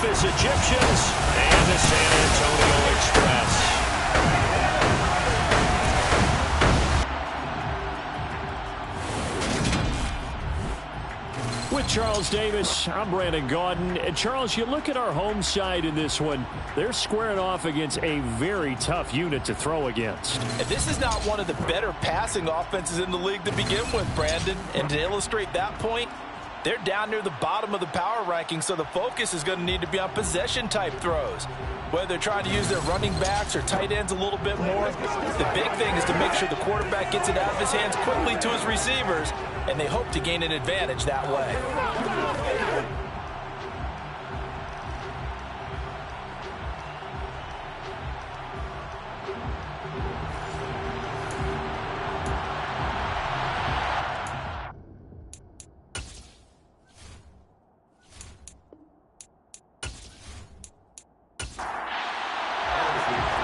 Memphis Egyptians and the San Antonio Express. With Charles Davis, I'm Brandon Gaudin. And Charles, you look at our home side in this one, they're squaring off against a very tough unit to throw against. And this is not one of the better passing offenses in the league to begin with, Brandon. And to illustrate that point, they're down near the bottom of the power ranking, so the focus is going to need to be on possession-type throws. Whether they're trying to use their running backs or tight ends a little bit more, the big thing is to make sure the quarterback gets it out of his hands quickly to his receivers, and they hope to gain an advantage that way.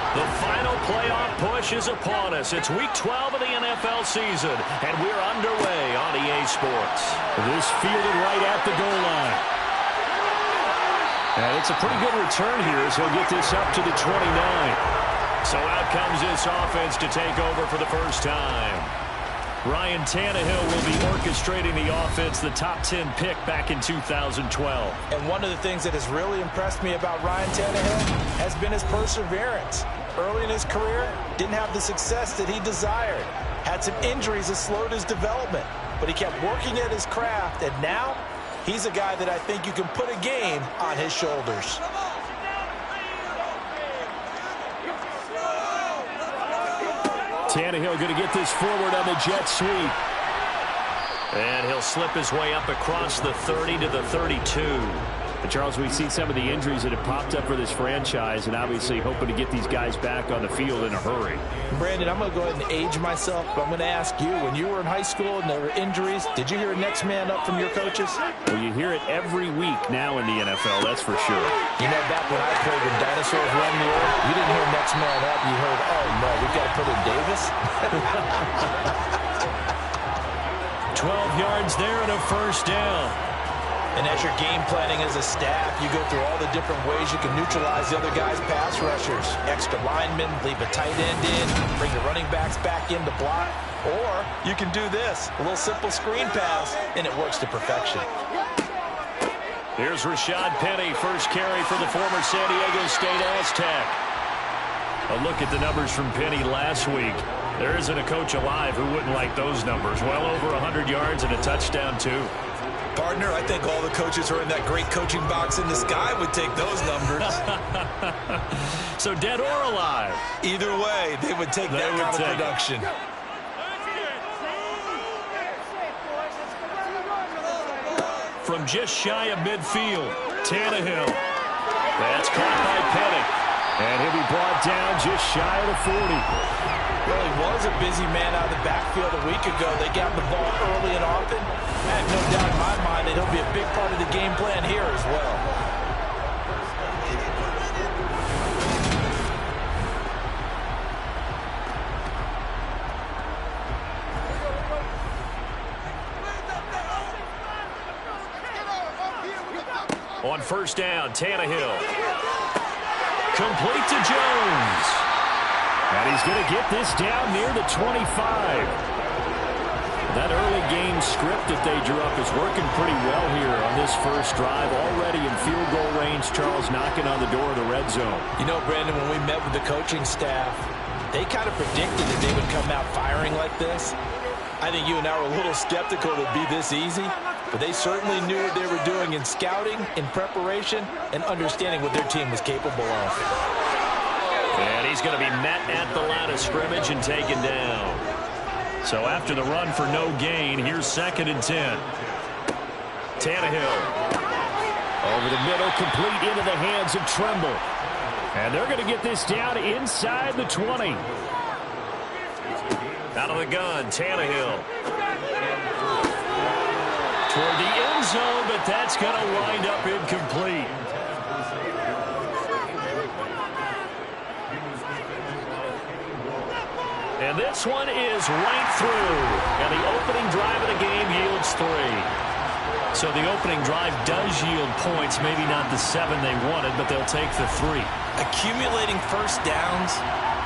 The final playoff push is upon us. It's Week 12 of the NFL season, and we're underway on EA Sports. This fielded right at the goal line. And it's a pretty good return here as he'll get this up to the 29. So out comes this offense to take over for the first time. Ryan Tannehill will be orchestrating the offense, the top 10 pick back in 2012. And one of the things that has really impressed me about Ryan Tannehill has been his perseverance. Early in his career, didn't have the success that he desired. Had some injuries that slowed his development, but he kept working at his craft, and now he's a guy that I think you can put a game on his shoulders. Tannehill going to get this forward on the jet sweep. And he'll slip his way up across the 30 to the 32. But Charles, we've seen some of the injuries that have popped up for this franchise, and obviously hoping to get these guys back on the field in a hurry. Brandon, I'm going to go ahead and age myself, but I'm going to ask you, when you were in high school and there were injuries, did you hear next man up from your coaches? Well, you hear it every week now in the NFL, that's for sure. You know, back when I played when dinosaurs roamed the earth, you didn't hear next man up. You heard, oh, no, we've got to put in Davis. 12 yards there and a first down. And as you're game planning as a staff, you go through all the different ways you can neutralize the other guy's pass rushers. Extra linemen, leave a tight end in, bring the running backs back in to block. Or you can do this, a little simple screen pass, and it works to perfection. Here's Rashad Penny, first carry for the former San Diego State Aztec. A look at the numbers from Penny last week. There isn't a coach alive who wouldn't like those numbers. Well over 100 yards and a touchdown, too. Partner, I think all the coaches who are in that great coaching box in the sky would take those numbers. So dead or alive? Either way, they would take that kind of production. From just shy of midfield, Tannehill. That's caught by Penny. And he'll be brought down just shy of the 40. Well, he was a busy man out of the backfield a week ago. They got the ball early and often. I have no doubt in my mind that he'll be a big part of the game plan here as well. On first down, Tannehill. Complete to Jones. And he's going to get this down near the 25. That early game script that they drew up is working pretty well here on this first drive. Already in field goal range, Charles knocking on the door of the red zone. You know, Brandon, when we met with the coaching staff, they kind of predicted that they would come out firing like this. I think you and I were a little skeptical it would be this easy, but they certainly knew what they were doing in scouting, in preparation, and understanding what their team was capable of. And he's going to be met at the line of scrimmage and taken down. So after the run for no gain, here's 2nd and 10. Tannehill. Over the middle, complete into the hands of Tremble. And they're going to get this down inside the 20. Out of the gun, Tannehill. Toward the end zone, but that's going to wind up incomplete. And this one is right through. And the opening drive of the game yields 3. So the opening drive does yield points, maybe not the 7 they wanted, but they'll take the 3. Accumulating first downs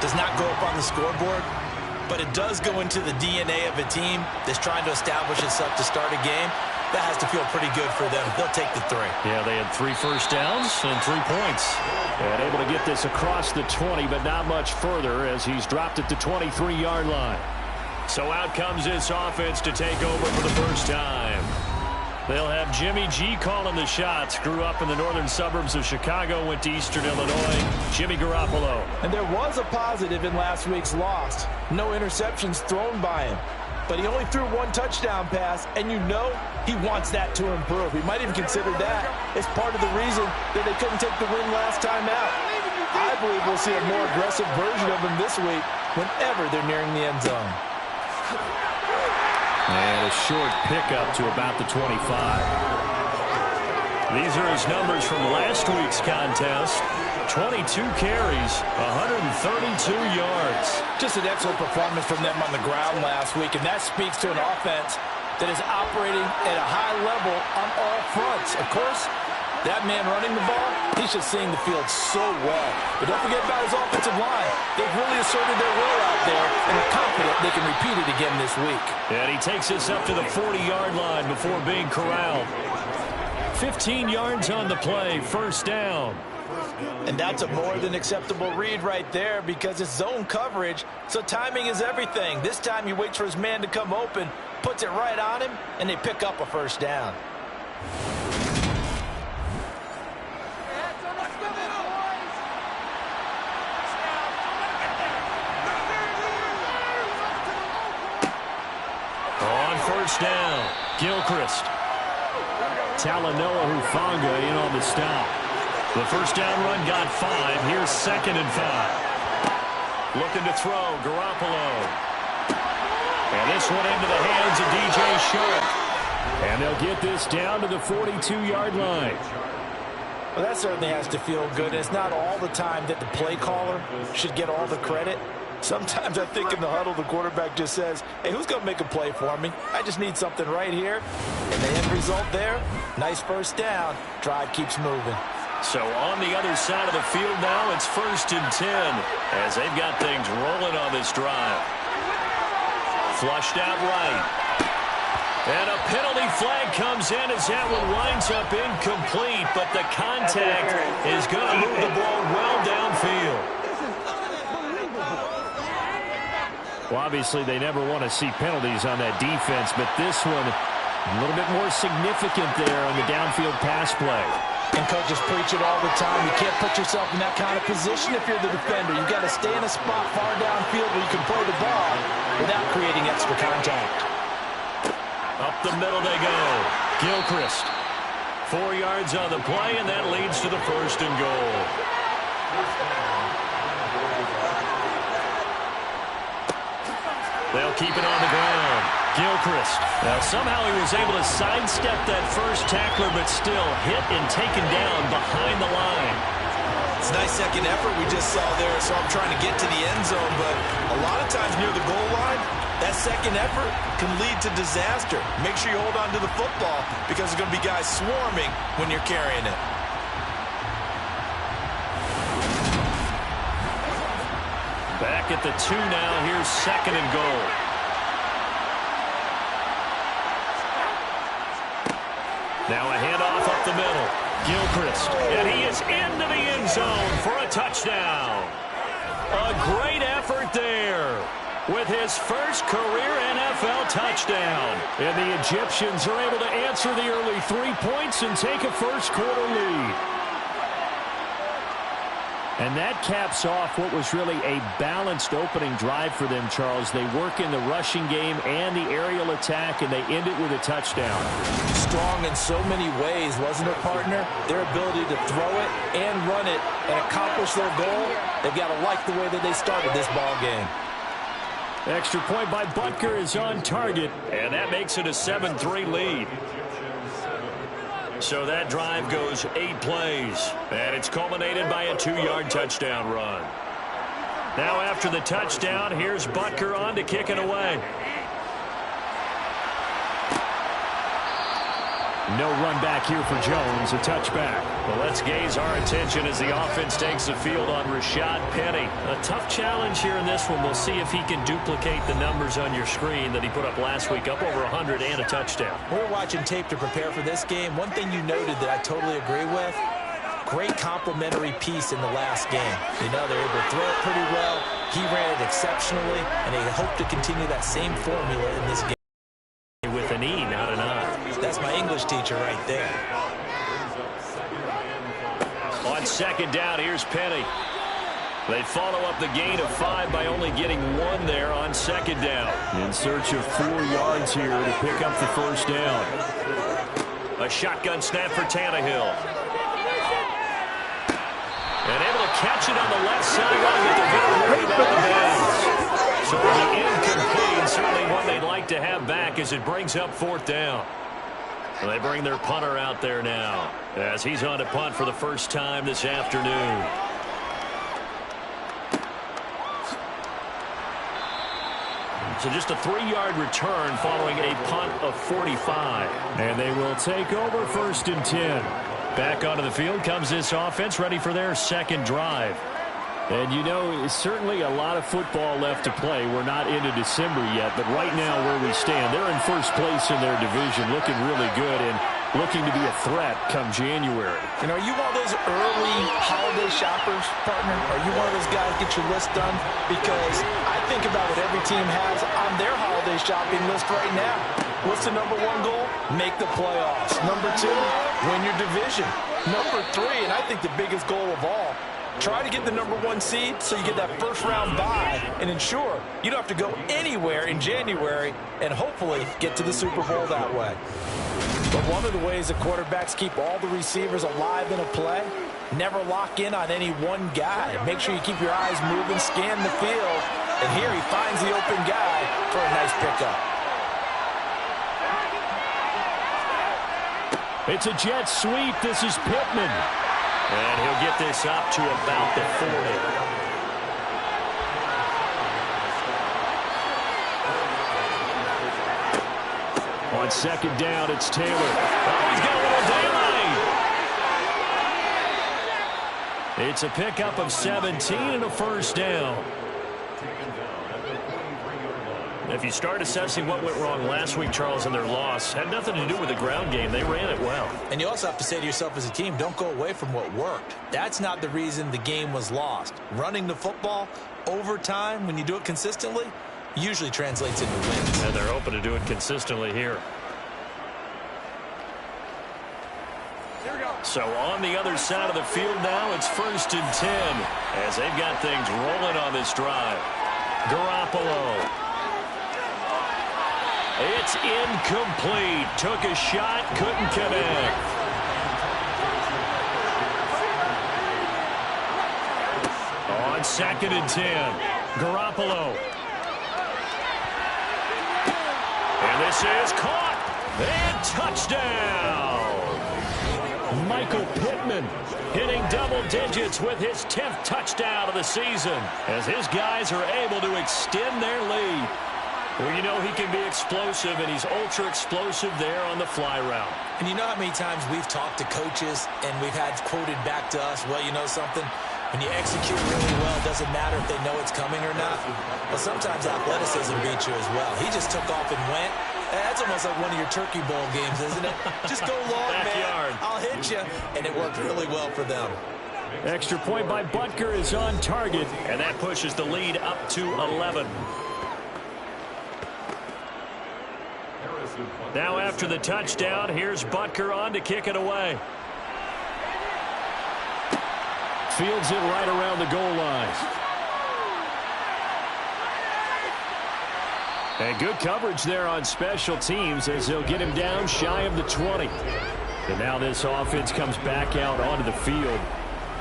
does not go up on the scoreboard, but it does go into the DNA of a team that's trying to establish itself to start a game. That has to feel pretty good for them. They'll take the 3. Yeah, they had 3 first downs and 3 points. And able to get this across the 20, but not much further as he's dropped at the 23-yard line. So out comes this offense to take over for the first time. They'll have Jimmy G calling the shots. Grew up in the northern suburbs of Chicago, went to Eastern Illinois. Jimmy Garoppolo. And there was a positive in last week's loss. No interceptions thrown by him. But he only threw 1 touchdown pass, and you know he wants that to improve. He might even consider that as part of the reason that they couldn't take the win last time out. I believe we'll see a more aggressive version of him this week whenever they're nearing the end zone. And a short pickup to about the 25. These are his numbers from last week's contest. 22 carries, 132 yards. Just an excellent performance from them on the ground last week, and that speaks to an offense that is operating at a high level on all fronts. Of course, that man running the ball, he's just seeing the field so well. But don't forget about his offensive line. They've really asserted their will out there and are confident they can repeat it again this week. And he takes us up to the 40-yard line before being corralled. 15 yards on the play, first down. And that's a more than acceptable read right there because it's zone coverage, so timing is everything. This time he waits for his man to come open, puts it right on him, and they pick up a first down. On first down, Gilchrist. Talanoa Hufanga in on the stop. The first down run got 5. Here's 2nd and 5. Looking to throw, Garoppolo. And this one into the hands of DJ Sharp. And they'll get this down to the 42-yard line. Well, that certainly has to feel good. It's not all the time that the play caller should get all the credit. Sometimes I think in the huddle, the quarterback just says, hey, who's going to make a play for me? I just need something right here. And the end result there, nice first down. Drive keeps moving. So on the other side of the field now, it's 1st and 10 as they've got things rolling on this drive. Flushed out right. And a penalty flag comes in as that one winds up incomplete, but the contact is going to move the ball well downfield. Well, obviously, they never want to see penalties on that defense, but this one a little bit more significant there on the downfield pass play. And coaches preach it all the time. You can't put yourself in that kind of position if you're the defender. You've got to stay in a spot far downfield where you can play the ball without creating extra contact. Up the middle they go. Gilchrist. 4 yards on the play, and that leads to the 1st and goal. They'll keep it on the ground. Gilchrist. Now, somehow he was able to sidestep that first tackler, but still hit and taken down behind the line. It's a nice second effort we just saw there, so I'm trying to get to the end zone, but a lot of times near the goal line, that second effort can lead to disaster. Make sure you hold on to the football because there's going to be guys swarming when you're carrying it. Back at the 2 now. Here's 2nd and goal. Now a handoff up the middle. Gilchrist. And he is into the end zone for a touchdown. A great effort there with his first career NFL touchdown. And the Egyptians are able to answer the early 3 points and take a first-quarter lead. And that caps off what was really a balanced opening drive for them, Charles. They work in the rushing game and the aerial attack, and they end it with a touchdown. Strong in so many ways, wasn't it, partner? Their ability to throw it and run it and accomplish their goal, they've got to like the way that they started this ball game. Extra point by Butker is on target, and that makes it a 7-3 lead. So that drive goes 8 plays, and it's culminated by a 2-yard touchdown run. Now after the touchdown, here's Butker on to kick it away. No run back here for Jones, a touchback. Well, let's gaze our attention as the offense takes the field on Rashad Penny. A tough challenge here in this one. We'll see if he can duplicate the numbers on your screen that he put up last week, up over 100 and a touchdown. We're watching tape to prepare for this game. One thing you noted that I totally agree with, great complementary piece in the last game. You know, they're able to throw it pretty well. He ran it exceptionally, and they hope to continue that same formula in this game. With an E, not an I. That's my English teacher right there. On second down, here's Penny. They follow up the gain of 5 by only getting 1 there on second down. In search of 4 yards here to pick up the first down. A shotgun snap for Tannehill. And able to catch it on the left sideline, but they're going to worry about the bounds. So the incomplete, certainly one they'd like to have back as it brings up 4th down. Well, they bring their punter out there now as he's on to punt for the first time this afternoon. So just a 3-yard return following a punt of 45. And they will take over 1st and 10. Back onto the field comes this offense, ready for their second drive. And, you know, certainly a lot of football left to play. We're not into December yet, but right now where we stand, they're in first place in their division, looking really good and looking to be a threat come January. You know, are you one of those early holiday shoppers, partner? Are you one of those guys get your list done? Because I think about what every team has on their holiday shopping list right now. What's the number 1 goal? Make the playoffs. Number 2, win your division. Number 3, and I think the biggest goal of all, try to get the number 1 seed so you get that first-round bye and ensure you don't have to go anywhere in January and hopefully get to the Super Bowl that way. But one of the ways that quarterbacks keep all the receivers alive in a play, never lock in on any one guy. Make sure you keep your eyes moving, scan the field, and here he finds the open guy for a nice pickup. It's a jet sweep. This is Pittman. And he'll get this up to about the 40. On second down, it's Taylor. Oh, he's got a little daylight. It's a pickup of 17 and a first down. If you start assessing what went wrong last week, Charles, in their loss, had nothing to do with the ground game. They ran it well. And you also have to say to yourself as a team, don't go away from what worked. That's not the reason the game was lost. Running the football over time, when you do it consistently, usually translates into wins. And they're hoping to do it consistently here. So on the other side of the field now, it's 1st and 10 as they've got things rolling on this drive. Garoppolo. It's incomplete. Took a shot, couldn't connect. On 2nd and 10, Garoppolo. And this is caught. And touchdown. Michael Pittman hitting double digits with his 10th touchdown of the season as his guys are able to extend their lead. Well, you know he can be explosive, and he's ultra explosive there on the fly route. And you know how many times we've talked to coaches and we've had quoted back to us, well, you know something? When you execute really well, it doesn't matter if they know it's coming or not. But sometimes athleticism beats you as well. He just took off and went. That's almost like one of your Turkey Bowl games, isn't it? Just go long, man. I'll hit you. And it worked really well for them. Extra point by Butker is on target, and that pushes the lead up to 11. Now after the touchdown, here's Butker on to kick it away. Fields it right around the goal line. And good coverage there on special teams as they'll get him down shy of the 20. And now this offense comes back out onto the field.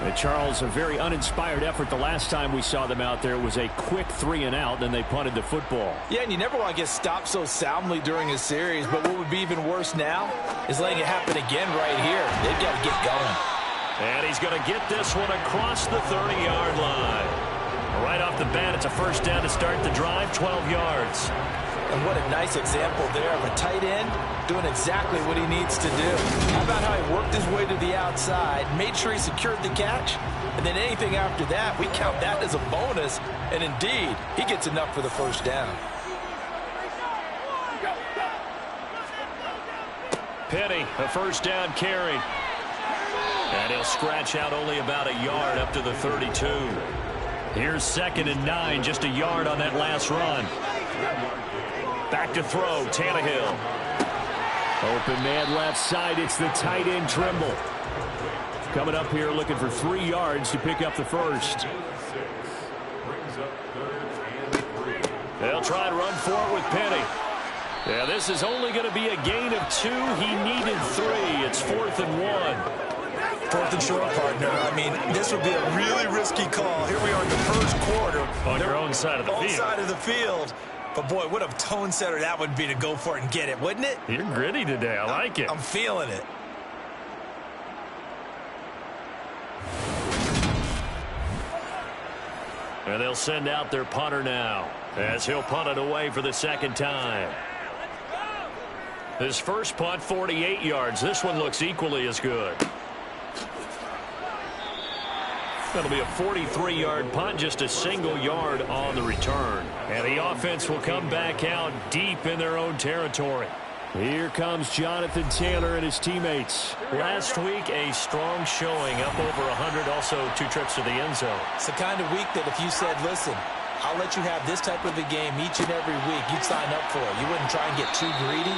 And Charles, a very uninspired effort the last time we saw them out there. It was a quick 3-and-out, then they punted the football. Yeah, and you never want to get stopped so soundly during a series, but what would be even worse now is letting it happen again right here. They've got to get going. And he's going to get this one across the 30-yard line. Right off the bat, it's a first down to start the drive, 12 yards. And what a nice example there of a tight end doing exactly what he needs to do. How about how he worked his way to the outside, made sure he secured the catch, and then anything after that, we count that as a bonus. And indeed, he gets enough for the first down. Penny, a first down carry. And he'll scratch out only about a yard up to the 32. Here's 2nd and 9, just a yard on that last run. Back to throw, Tannehill. Open man left side, it's the tight end Trimble. Coming up here looking for 3 yards to pick up the first. They'll try to run for it with Penny. Yeah, this is only going to be a gain of 2. He needed 3. It's 4th and 1. 4th and short, partner. I mean, this would be a really risky call. Here we are in the first quarter. On your own side of the field. Own side of the field. But, boy, what a tone setter that would be to go for it and get it, wouldn't it? You're gritty today. I like it. I'm feeling it. And they'll send out their punter now as he'll punt it away for the 2nd time. His first punt, 48 yards. This one looks equally as good. That'll be a 43-yard punt, just a single yard on the return. And the offense will come back out deep in their own territory. Here comes Jonathan Taylor and his teammates. Last week, a strong showing, up over 100, also 2 trips to the end zone. It's the kind of week that if you said, listen, I'll let you have this type of a game each and every week, you'd sign up for it. You wouldn't try and get too greedy.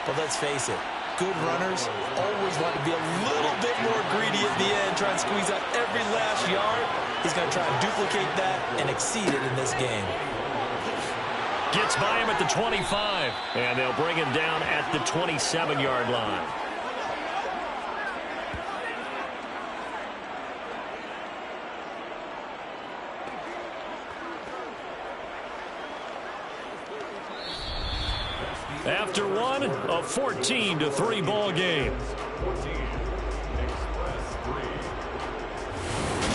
But let's face it, good runners always want to be a little bit more greedy at the end, try and squeeze out every last yard. He's going to try and duplicate that and exceed it in this game. Gets by him at the 25, and they'll bring him down at the 27-yard line. After one, a 14-3 ball game.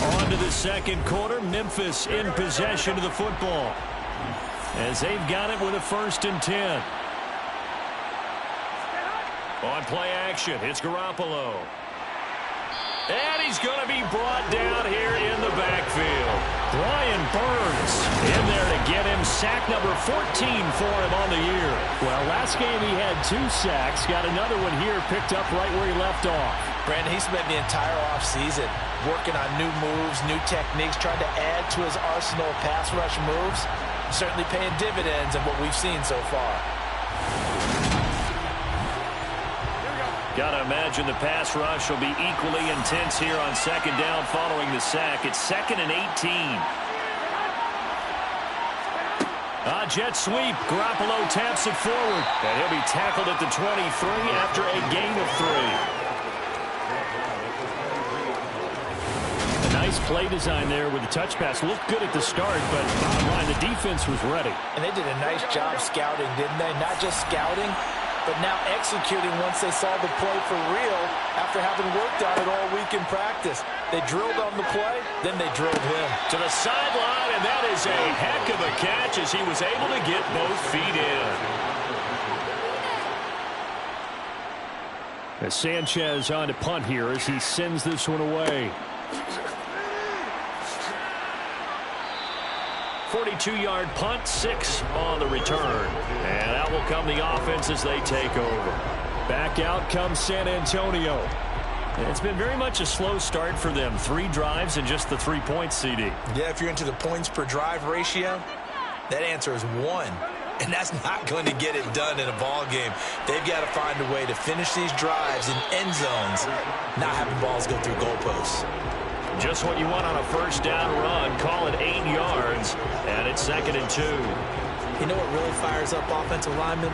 On to the 2nd quarter, Memphis in possession of the football, as they've got it with a 1st and 10. On play action, it's Garoppolo. And he's going to be brought down here in the backfield. Brian Burns in there to get him. Sack number 14 for him on the year. Well, last game he had 2 sacks. Got another one here picked up right where he left off. Brandon, he spent the entire offseason working on new moves, new techniques, trying to add to his arsenal of pass rush moves. Certainly paying dividends in what we've seen so far. Got to imagine the pass rush will be equally intense here on 2nd down following the sack. It's 2nd and 18. Jet sweep. Garoppolo taps it forward. And he'll be tackled at the 23 after a gain of 3. A nice play design there with the touch pass. Looked good at the start, but bottom line, the defense was ready. And they did a nice job scouting, didn't they? Not just scouting, but now executing once they saw the play for real after having worked on it all week in practice. They drilled on the play, then they drilled him. To the sideline, and that is a heck of a catch as he was able to get both feet in. As Sanchez on to punt here as he sends this one away. 42-yard punt, 6 on the return. And out will come the offense as they take over. Back out comes San Antonio. And it's been very much a slow start for them. 3 drives and just the 3 points, CD. Yeah, if you're into the points per drive ratio, that answer is 1. And that's not going to get it done in a ball game. They've got to find a way to finish these drives in end zones, not having balls go through goalposts. Just what you want on a first down run. Call it 8 yards, and it's 2nd and 2. You know what really fires up offensive linemen?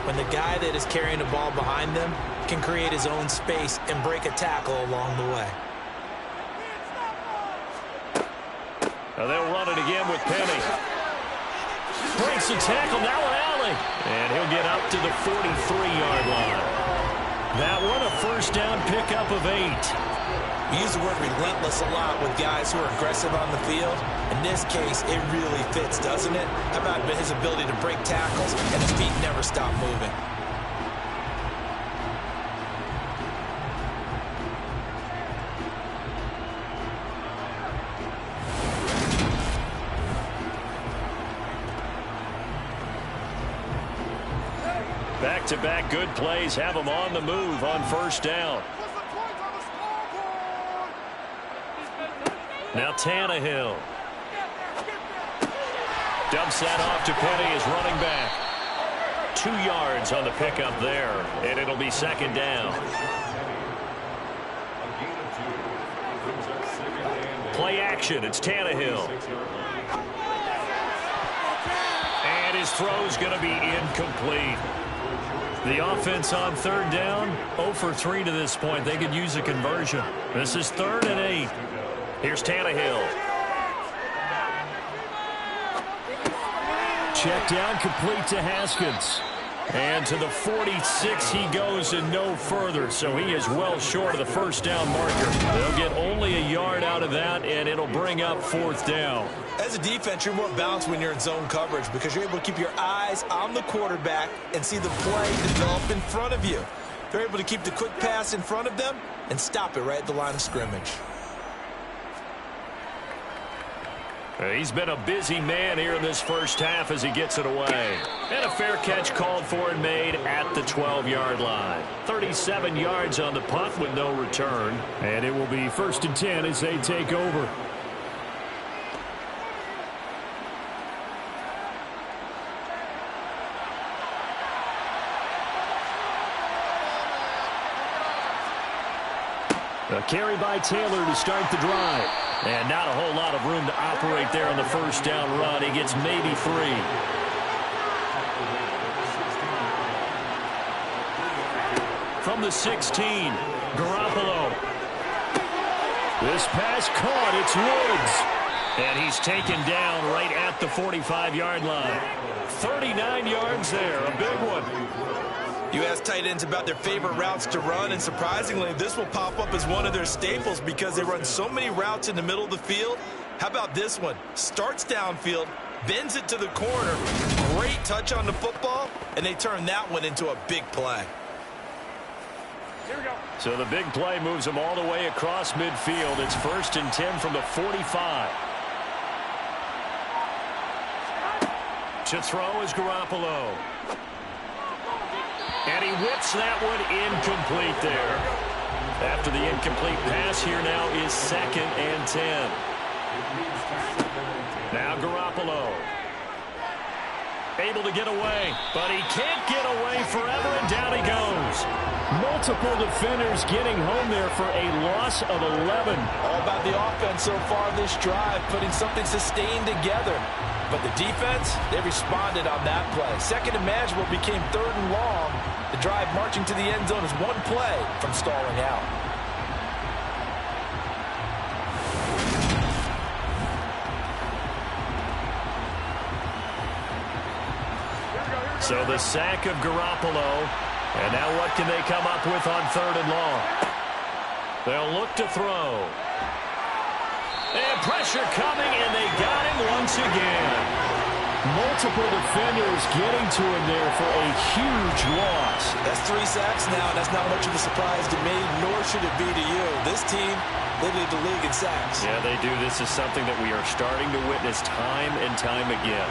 When the guy that is carrying the ball behind them can create his own space and break a tackle along the way. Now they'll run it again with Penny. Breaks the tackle, now an alley. And he'll get up to the 43-yard line. That one a first down pickup of 8. We use the word relentless a lot with guys who are aggressive on the field. In this case, it really fits, doesn't it? How about his ability to break tackles and his feet never stop moving? Back-to-back good plays have them on the move on first down. Now Tannehill. Dumps that off to Penny as running back. 2 yards on the pickup there, and it'll be second down. Play action, it's Tannehill. And his throw's going to be incomplete. The offense on third down, 0 for 3 to this point. They could use a conversion. This is 3rd and 8. Here's Tannehill. Check down, complete to Haskins. And to the 46 he goes and no further, so he is well short of the first down marker. They'll get only a yard out of that, and it'll bring up 4th down. As a defense, you're more balanced when you're in zone coverage because you're able to keep your eyes on the quarterback and see the play develop in front of you. They're able to keep the quick pass in front of them and stop it right at the line of scrimmage. He's been a busy man here in this first half as he gets it away. And a fair catch called for and made at the 12-yard line. 37 yards on the punt with no return. And it will be 1st and 10 as they take over. A carry by Taylor to start the drive. And not a whole lot of room to operate there on the first down run. He gets maybe 3. From the 16, Garoppolo. This pass caught. It's Woods. And he's taken down right at the 45-yard line. 39 yards there, a big one. You ask tight ends about their favorite routes to run, and surprisingly, this will pop up as one of their staples because they run so many routes in the middle of the field. How about this one? Starts downfield, bends it to the corner, great touch on the football, and they turn that one into a big play. Here we go. So the big play moves them all the way across midfield. It's 1st and 10 from the 45. To throw is Garoppolo. And he whips that one incomplete there. After the incomplete pass, here now is 2nd and 10. Now Garoppolo. Able to get away, but he can't get away forever, and down he goes. Multiple defenders getting home there for a loss of 11. All about the offense so far this drive, putting something sustained together. But the defense, they responded on that play. 2nd and manageable became 3rd and long. The drive marching to the end zone is one play from stalling out. So the sack of Garoppolo. And now what can they come up with on 3rd and long? They'll look to throw. And pressure coming, and they got him once again. Multiple defenders getting to him there for a huge loss. That's 3 sacks now, and that's not much of a surprise to me, nor should it be to you. This team, they lead the league in sacks. Yeah, they do. This is something that we are starting to witness time and time again.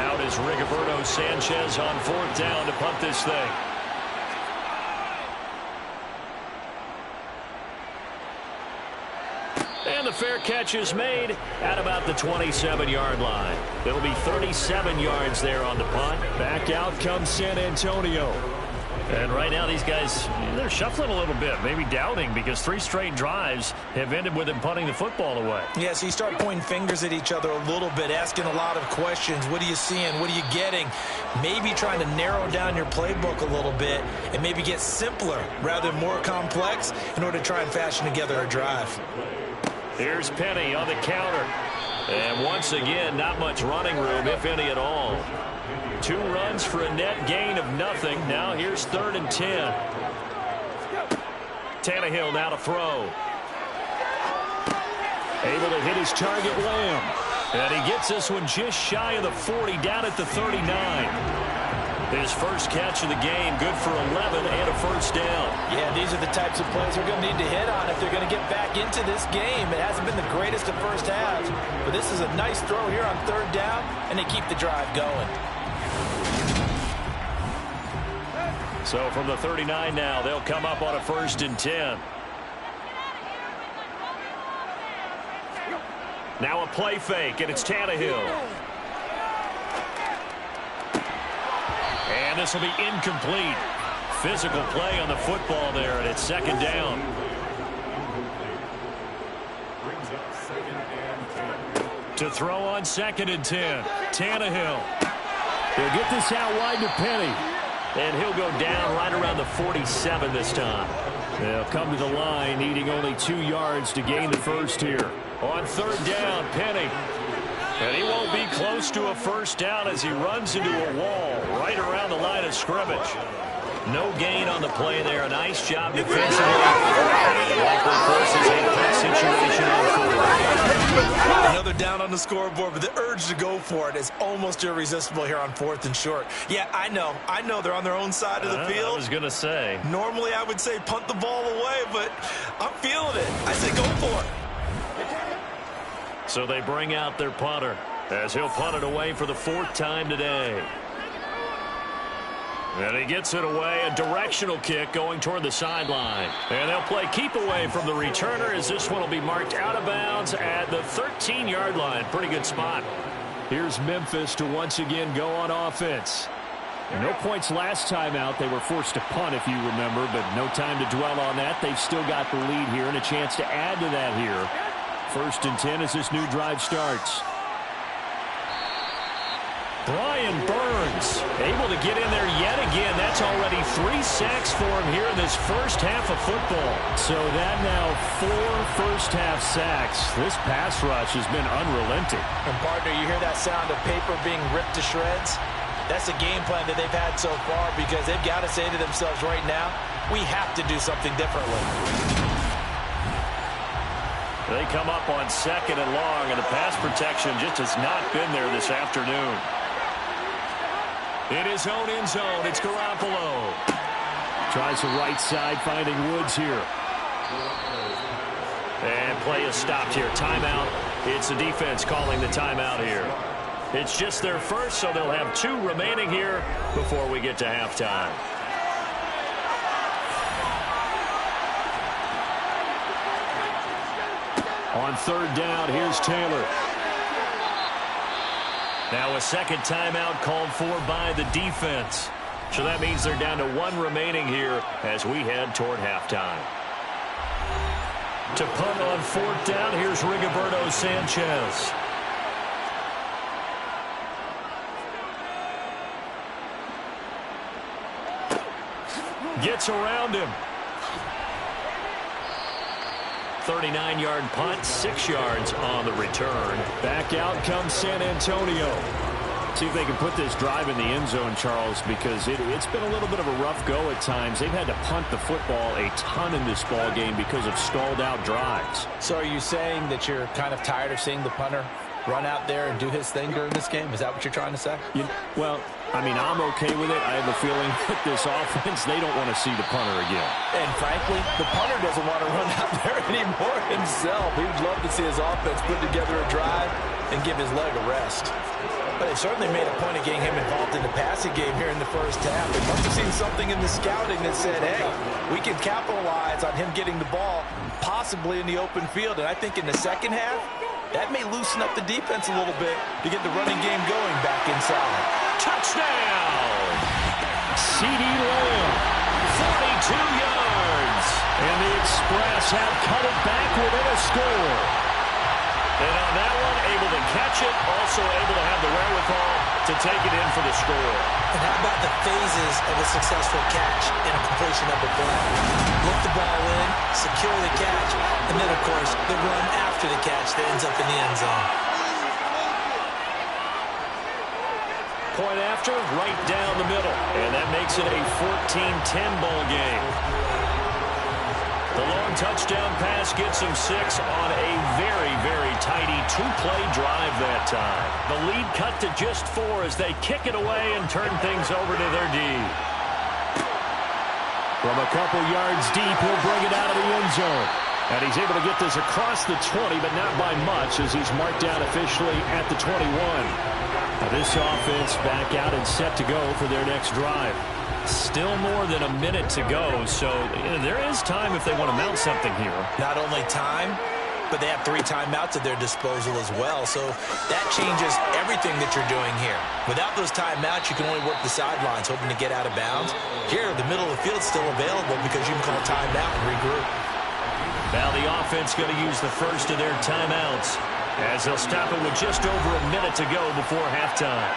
Out is Rigoberto Sanchez on 4th down to punt this thing. And the fair catch is made at about the 27-yard line. It'll be 37 yards there on the punt. Back out comes San Antonio. And right now these guys, they're shuffling a little bit, maybe doubting, because 3 straight drives have ended with them punting the football away. Yeah, so you start pointing fingers at each other a little bit, asking a lot of questions. What are you seeing? What are you getting? Maybe trying to narrow down your playbook a little bit and maybe get simpler rather than more complex in order to try and fashion together a drive. Here's Penny on the counter. And once again, not much running room, if any at all. 2 runs for a net gain of nothing. Now here's 3rd and 10. Tannehill now to throw. Able to hit his target, Lamb. And he gets this one just shy of the 40, down at the 39. His first catch of the game, good for 11 and a first down. Yeah, these are the types of plays they're going to need to hit on if they're going to get back into this game. It hasn't been the greatest of first halves, but this is a nice throw here on 3rd down, and they keep the drive going. So from the 39 now, they'll come up on a 1st and 10. Now a play fake, and it's Tannehill. And this will be incomplete. Physical play on the football there, and it's 2nd down. To throw on 2nd and 10. Tannehill. He'll get this out wide to Penny. And he'll go down right around the 47 this time. They'll come to the line, needing only 2 yards to gain the first here. On 3rd down, Penny. And he won't be close to a first down as he runs into a wall right around the line of scrimmage. No gain on the play there. A nice job defensively. Likely forces a punt situation on 4th. Another down on the scoreboard, but the urge to go for it is almost irresistible here on 4th and short. Yeah, I know they're on their own side of the field. I was going to say. Normally I would say punt the ball away, but I'm feeling it. I say go for it. So they bring out their punter as he'll punt it away for the 4th time today. And he gets it away, a directional kick going toward the sideline. And they'll play keep away from the returner as this one will be marked out of bounds at the 13-yard line. Pretty good spot. Here's Memphis to once again go on offense. No points last time out. They were forced to punt, if you remember, but no time to dwell on that. They've still got the lead here and a chance to add to that here. 1st and 10 as this new drive starts. Brian Burns able to get in there yet again. That's already 3 sacks for him here in this first half of football. So that now 4 first-half sacks. This pass rush has been unrelenting. And, partner, you hear that sound of paper being ripped to shreds? That's a game plan that they've had so far because they've got to say to themselves right now, we have to do something differently. They come up on 2nd and long, and the pass protection just has not been there this afternoon. In his own end zone, it's Garoppolo. Tries the right side, finding Woods here. And play is stopped here. Timeout. It's the defense calling the timeout here. It's just their first, so they'll have 2 remaining here before we get to halftime. On 3rd down, here's Taylor. Now a 2nd timeout called for by the defense. So that means they're down to 1 remaining here as we head toward halftime. To punt on 4th down, here's Rigoberto Sanchez. Gets around him. 39-yard punt, 6 yards on the return. Back out comes San Antonio. See if they can put this drive in the end zone, Charles, because it's been a little bit of a rough go at times. They've had to punt the football a ton in this ball game because of stalled-out drives. So are you saying that you're kind of tired of seeing the punter run out there and do his thing during this game? Is that what you're trying to say? Well, I mean, I'm okay with it. I have a feeling that this offense, they don't want to see the punter again. And frankly, the punter doesn't want to run out there anymore himself. He would love to see his offense put together a drive and give his leg a rest. But they certainly made a point of getting him involved in the passing game here in the first half. They must have seen something in the scouting that said, hey, we can capitalize on him getting the ball possibly in the open field. And I think in the second half, that may loosen up the defense a little bit to get the running game going back inside. Touchdown! C.D. Lamb, 42 yards. And the Express have cut it back within a score. And on that one, able to catch it, also able to have the wherewithal to take it in for the score. And how about the phases of a successful catch and a completion of the play? Look the ball in, secure the catch, and then, of course, the run after the catch that ends up in the end zone. Point after, right down the middle. And that makes it a 14-10 ball game. The long touchdown pass gets him 6 on a very, very tidy two-play drive that time. The lead cut to just 4 as they kick it away and turn things over to their D. From a couple yards deep, he'll bring it out of the end zone. And he's able to get this across the 20, but not by much as he's marked out officially at the 21. Now this offense back out and set to go for their next drive. Still more than a minute to go, so there is time if they want to mount something here. Not only time, but they have 3 timeouts at their disposal as well, so that changes everything that you're doing here. Without those timeouts, you can only work the sidelines, hoping to get out of bounds. Here, the middle of the field's still available because you can call timeout and regroup. Now the offense going to use the first of their timeouts as they'll stop it with just over a minute to go before halftime.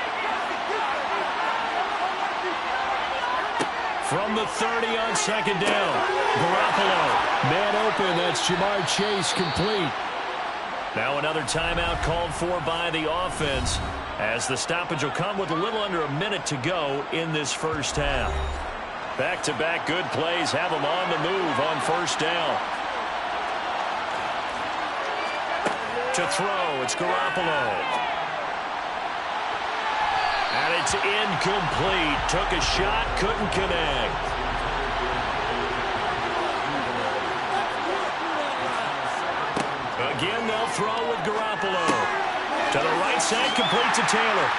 From the 30 on second down, Garoppolo. Man open, that's Jamar Chase complete. Now another timeout called for by the offense as the stoppage will come with a little under a minute to go in this first half. Back-to-back good plays have them on the move on first down. To throw, it's Garoppolo. And it's incomplete. Took a shot, couldn't connect. Again, they'll throw with Garoppolo. To the right side, complete to Taylor.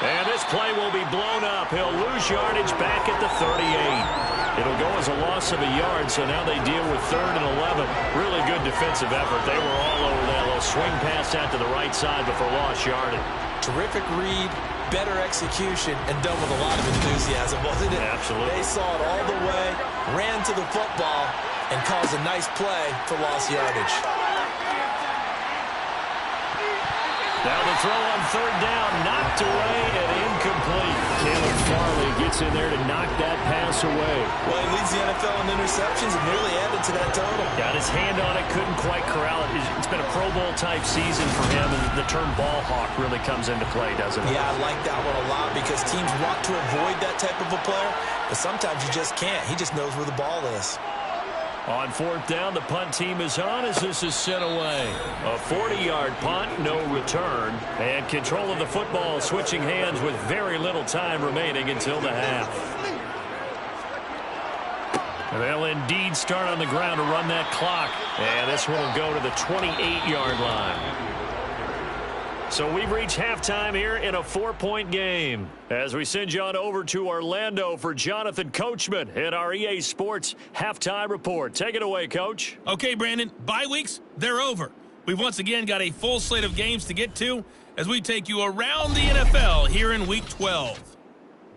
And this play will be blown up. He'll lose yardage back at the 38. It'll go as a loss of a yard, so now they deal with 3rd and 11. Really good defensive effort. They were all over that little swing pass out to the right side before lost yardage. Terrific read, better execution, and done with a lot of enthusiasm, wasn't it? Absolutely. They saw it all the way, ran to the football, and caused a nice play for lost yardage. Now the throw on 3rd down, knocked away and incomplete. Caleb Farley gets in there to knock that pass away. Well, he leads the NFL in interceptions and nearly added to that total. Got his hand on it, couldn't quite corral it. It's been a Pro Bowl-type season for him, and the term ball hawk really comes into play, doesn't it? Yeah, I like that one a lot because teams want to avoid that type of a player, but sometimes you just can't. He just knows where the ball is. On 4th down, the punt team is on as this is sent away. A 40-yard punt, no return. And control of the football switching hands with very little time remaining until the half. They'll indeed start on the ground to run that clock. And this one will go to the 28-yard line. So we've reached halftime here in a 4-point game. As we send you on over to Orlando for Jonathan Coachman in our EA Sports Halftime Report. Take it away, Coach. Okay, Brandon, bye weeks, they're over. We've once again got a full slate of games to get to as we take you around the NFL here in Week 12.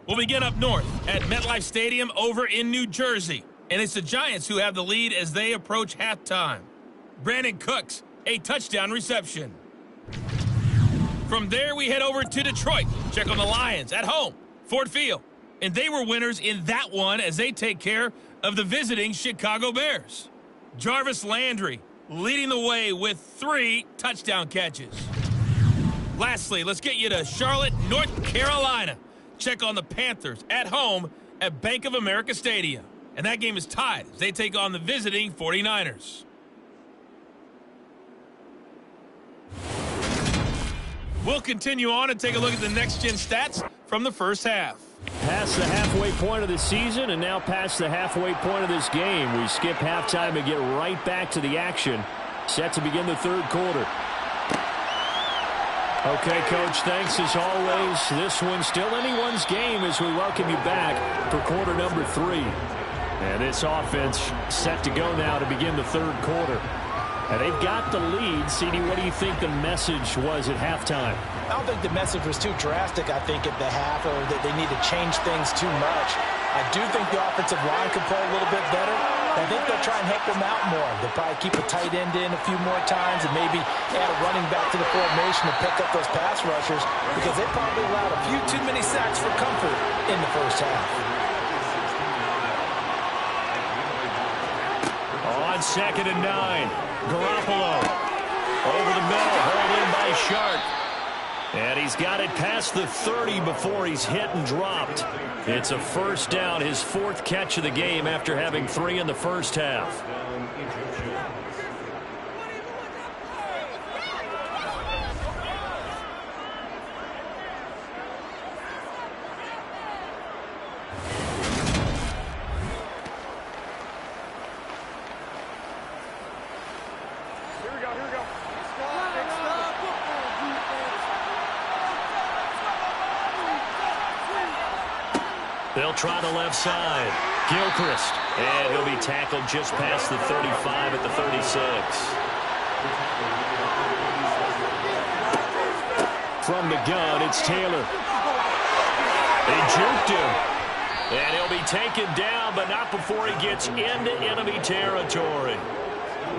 We'll begin up north at MetLife Stadium over in New Jersey. And it's the Giants who have the lead as they approach halftime. Brandon Cooks, a touchdown reception. From there, we head over to Detroit. Check on the Lions at home, Ford Field. And they were winners in that one as they take care of the visiting Chicago Bears. Jarvis Landry leading the way with 3 touchdown catches. Lastly, let's get you to Charlotte, North Carolina. Check on the Panthers at home at Bank of America Stadium. And that game is tied as they take on the visiting 49ers. We'll continue on and take a look at the next-gen stats from the first half. Past the halfway point of the season and now past the halfway point of this game. We skip halftime and get right back to the action. Set to begin the 3rd quarter. Okay, Coach, thanks as always. This one's still anyone's game as we welcome you back for quarter number 3. And this offense set to go now to begin the 3rd quarter. And they've got the lead. CD, what do you think the message was at halftime? I don't think the message was too drastic, I think, at the half, or that they need to change things too much. I do think the offensive line could play a little bit better. I think they'll try and help them out more. They'll probably keep a tight end in a few more times and maybe add a running back to the formation to pick up those pass rushers because they probably allowed a few too many sacks for comfort in the first half. On 2nd and 9. Garoppolo over the middle, hauled in by Sharp. And he's got it past the 30 before he's hit and dropped. It's a first down, his 4th catch of the game after having 3 in the first half. They'll try the left side. Gilchrist. And he'll be tackled just past the 35 at the 36. From the gun, it's Taylor. They juked him. And he'll be taken down, but not before he gets into enemy territory.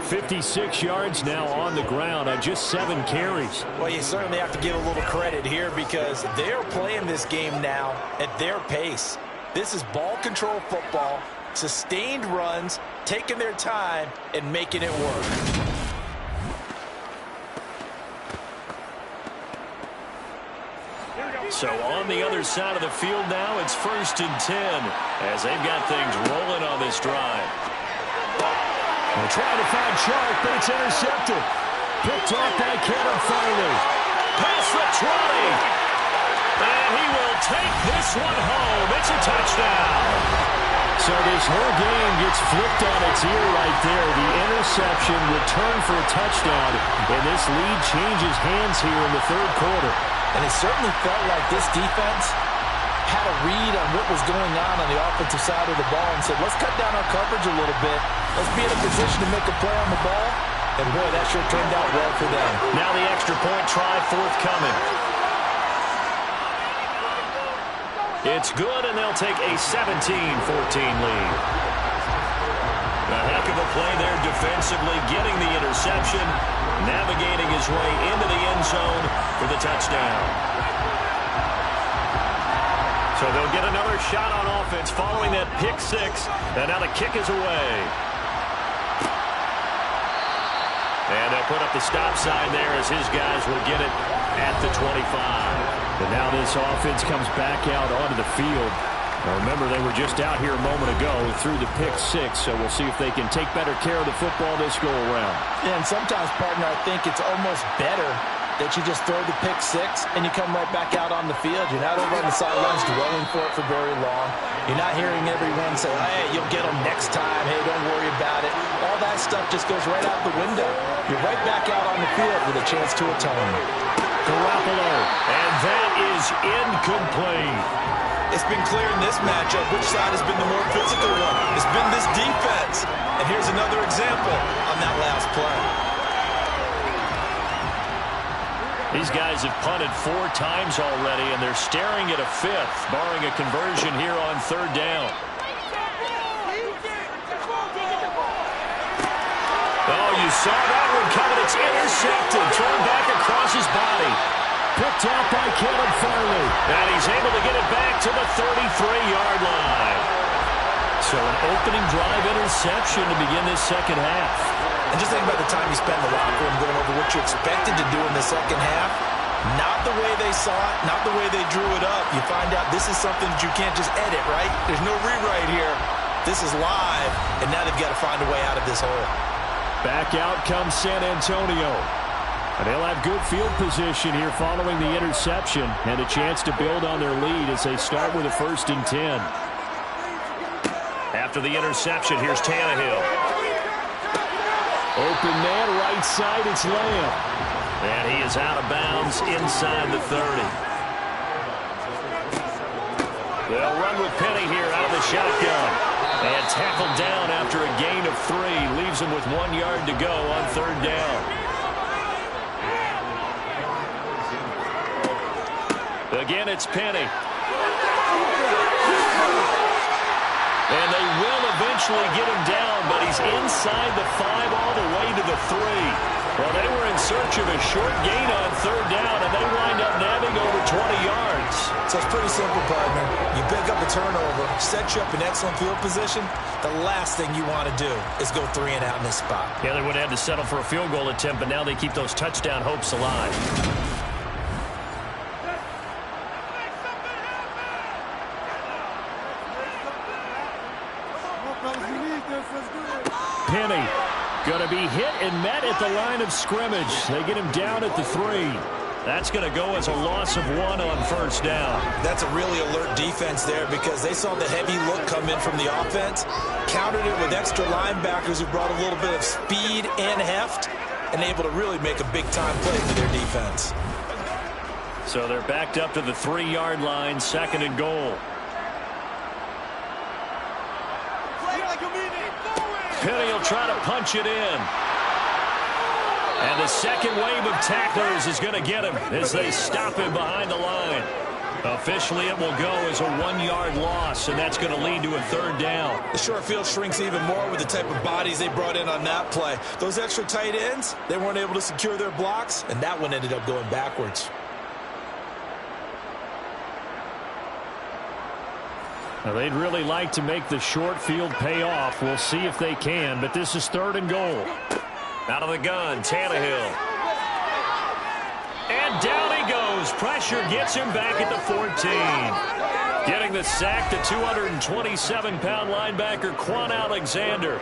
56 yards now on the ground on just 7 carries. Well, you certainly have to give a little credit here because they're playing this game now at their pace. This is ball control football, sustained runs, taking their time, and making it work. So on the other side of the field now, it's 1st and 10 as they've got things rolling on this drive. They're trying to find Chark, but it's intercepted. Picked off by Kevin Farley. Past the 20. And he will take this one home. It's a touchdown. So this whole game gets flipped on its ear right there. The interception returned for a touchdown. And this lead changes hands here in the 3rd quarter. And it certainly felt like this defense had a read on what was going on the offensive side of the ball and said, let's cut down our coverage a little bit. Let's be in a position to make a play on the ball. And, boy, that sure turned out well for them. Now the extra point try forthcoming. It's good, and they'll take a 17-14 lead. A heck of a play there defensively, getting the interception, navigating his way into the end zone for the touchdown. So they'll get another shot on offense following that pick 6, and now the kick is away. And they'll put up the stop sign there as his guys will get it at the 25. And now this offense comes back out onto the field. Now remember, they were just out here a moment ago through the pick 6, so we'll see if they can take better care of the football this go-around. Yeah, and sometimes, partner, I think it's almost better that you just throw the pick 6 and you come right back out on the field. You're not over on the sidelines dwelling for it for very long. You're not hearing everyone say, hey, you'll get them next time. Hey, don't worry about it. All that stuff just goes right out the window. You're right back out on the field with a chance to atone. Garoppolo, and that is incomplete. It's been clear in this matchup which side has been the more physical one. It's been this defense. And here's another example on that last play. These guys have punted 4 times already, and they're staring at a 5th, barring a conversion here on 3rd down. Oh, you saw that one coming. It's intercepted, thrown back across his body. Picked out by Kevin Farley. And he's able to get it back to the 33-yard line. So an opening drive interception to begin this second half. And just think about the time you spent in the locker room going over what you expected to do in the second half. Not the way they saw it, not the way they drew it up. You find out this is something that you can't just edit, right? There's no rewrite here. This is live, and now they've got to find a way out of this hole. Back out comes San Antonio. And they'll have good field position here following the interception and a chance to build on their lead as they start with a 1st and 10. After the interception, here's Tannehill. Open man, right side, it's Lamb. And he is out of bounds inside the 30. They'll run with Penny here out of the shotgun. And tackled down after a gain of 3. Leaves him with 1 yard to go on 3rd down. Again, it's Penny. And they will eventually get him down, but he's inside the 5 all the way to the 3. Well, they were in search of a short gain on 3rd down, and they wind up nabbing over 20 yards. So it's pretty simple, partner. You pick up a turnover, set you up in excellent field position. The last thing you want to do is go 3 and out in this spot. Yeah, they would have had to settle for a field goal attempt, but now they keep those touchdown hopes alive. Penny going to be hit and met at the line of scrimmage. They get him down at the 3. That's going to go as a loss of 1 on first down. That's a really alert defense there because they saw the heavy look come in from the offense, countered it with extra linebackers who brought a little bit of speed and heft, and able to really make a big-time play for their defense. So they're backed up to the 3-yard line, 2nd and goal. Penny will try to punch it in. And the second wave of tacklers is going to get him as they stop him behind the line. Officially, it will go as a 1-yard loss, and that's going to lead to a 3rd down. The short field shrinks even more with the type of bodies they brought in on that play. Those extra tight ends, they weren't able to secure their blocks, and that one ended up going backwards. Now, they'd really like to make the short field pay off. We'll see if they can, but this is 3rd and goal. Out of the gun, Tannehill. And down he goes. Pressure gets him back at the 14. Getting the sack, the 227-pound linebacker, Quan Alexander.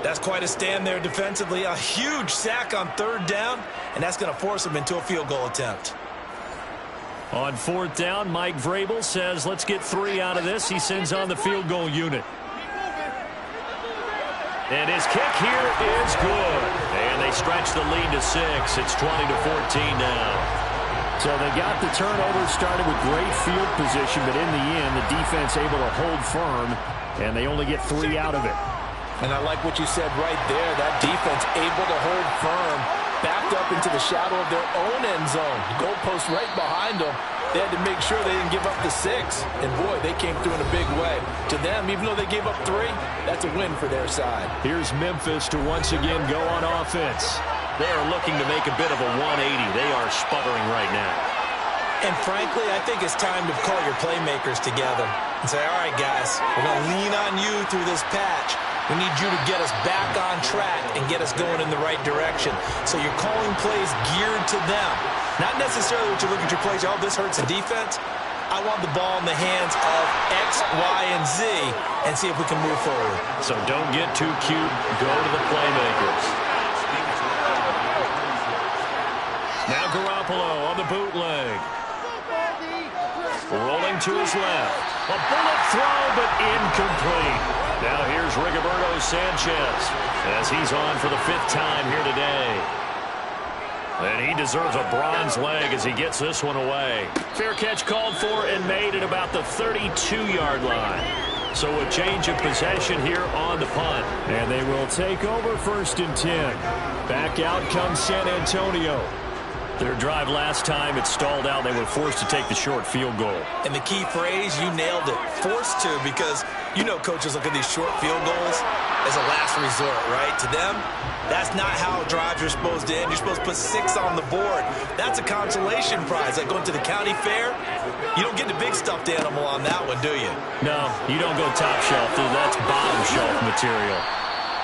That's quite a stand there defensively. A huge sack on 3rd down, and that's going to force him into a field goal attempt. On 4th down, Mike Vrabel says, let's get 3 out of this. He sends on the field goal unit. And his kick here is good. And they stretch the lead to 6. It's 20-14 now. So they got the turnover started with great field position, but in the end, the defense able to hold firm, and they only get 3 out of it. And I like what you said right there. That defense able to hold firm, backed up into the shadow of their own end zone. The goalpost right behind them. They had to make sure they didn't give up the 6. And, boy, they came through in a big way. To them, even though they gave up 3, that's a win for their side. Here's Memphis to once again go on offense. They are looking to make a bit of a 180. They are sputtering right now. And, frankly, I think it's time to call your playmakers together and say, all right, guys, we're going to lean on you through this patch. We need you to get us back on track and get us going in the right direction. So you're calling plays geared to them. Not necessarily what you look at your plays, oh, this hurts the defense. I want the ball in the hands of X, Y, and Z and see if we can move forward. So don't get too cute. Go to the playmakers. Now Garoppolo on the bootleg. Rolling to his left. A bullet throw, but incomplete. Now here's Rigoberto Sanchez as he's on for the 5th time here today. And he deserves a bronze leg as he gets this one away. Fair catch called for and made at about the 32-yard line. So a change of possession here on the punt. And they will take over 1st and 10. Back out comes San Antonio. Their drive last time, it stalled out. They were forced to take the short field goal. And the key phrase, you nailed it. Forced to, because you know coaches look at these short field goals as a last resort, right? To them, that's not how drives are supposed to end. You're supposed to put 6 on the board. That's a consolation prize. Like going to the county fair, you don't get the big stuffed animal on that one, do you? No, you don't go top shelf. That's bottom shelf material.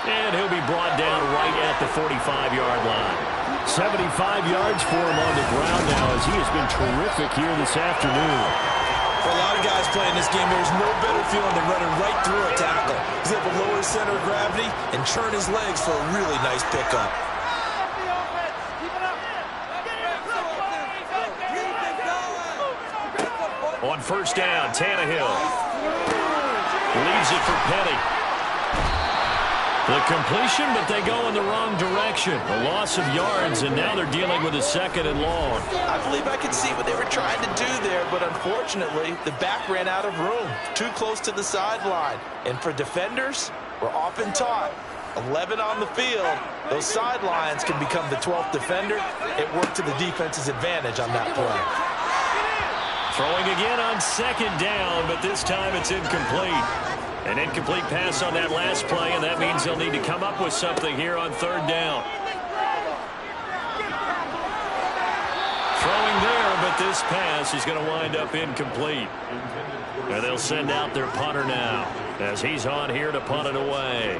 And he'll be brought down right at the 45-yard line. 75 yards for him on the ground now as he has been terrific here this afternoon. For a lot of guys playing this game, there's no better feeling than running right through a tackle. He's able to lower his center of gravity and churn his legs for a really nice pickup. On 1st down, Tannehill leaves it for Penny. The completion, but they go in the wrong direction. A loss of yards, and now they're dealing with a 2nd and long. I believe I could see what they were trying to do there, but unfortunately, the back ran out of room. Too close to the sideline. And for defenders, we're often taught, 11 on the field, those sidelines can become the 12th defender. It worked to the defense's advantage on that play. Throwing again on 2nd down, but this time it's incomplete. An incomplete pass on that last play, and that means they'll need to come up with something here on 3rd down. Throwing there, but this pass is going to wind up incomplete. And they'll send out their punter now as he's on here to punt it away.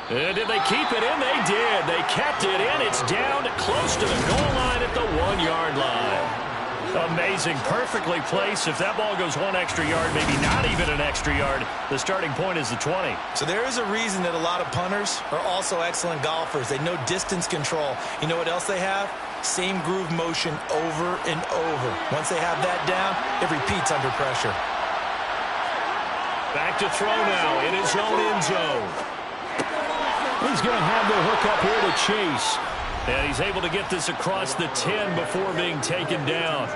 And did they keep it in? They did. They kept it in. It's down close to the goal line at the 1-yard line. Amazing. Perfectly placed. If that ball goes one extra yard, maybe not even an extra yard, the starting point is the 20. So there is a reason that a lot of punters are also excellent golfers. They know distance control. You know what else they have? Same groove motion over and over. Once they have that down, it repeats under pressure. Back to throw now in his own end zone. He's going to have the hook up here to Chase. And he's able to get this across the 10 before being taken down.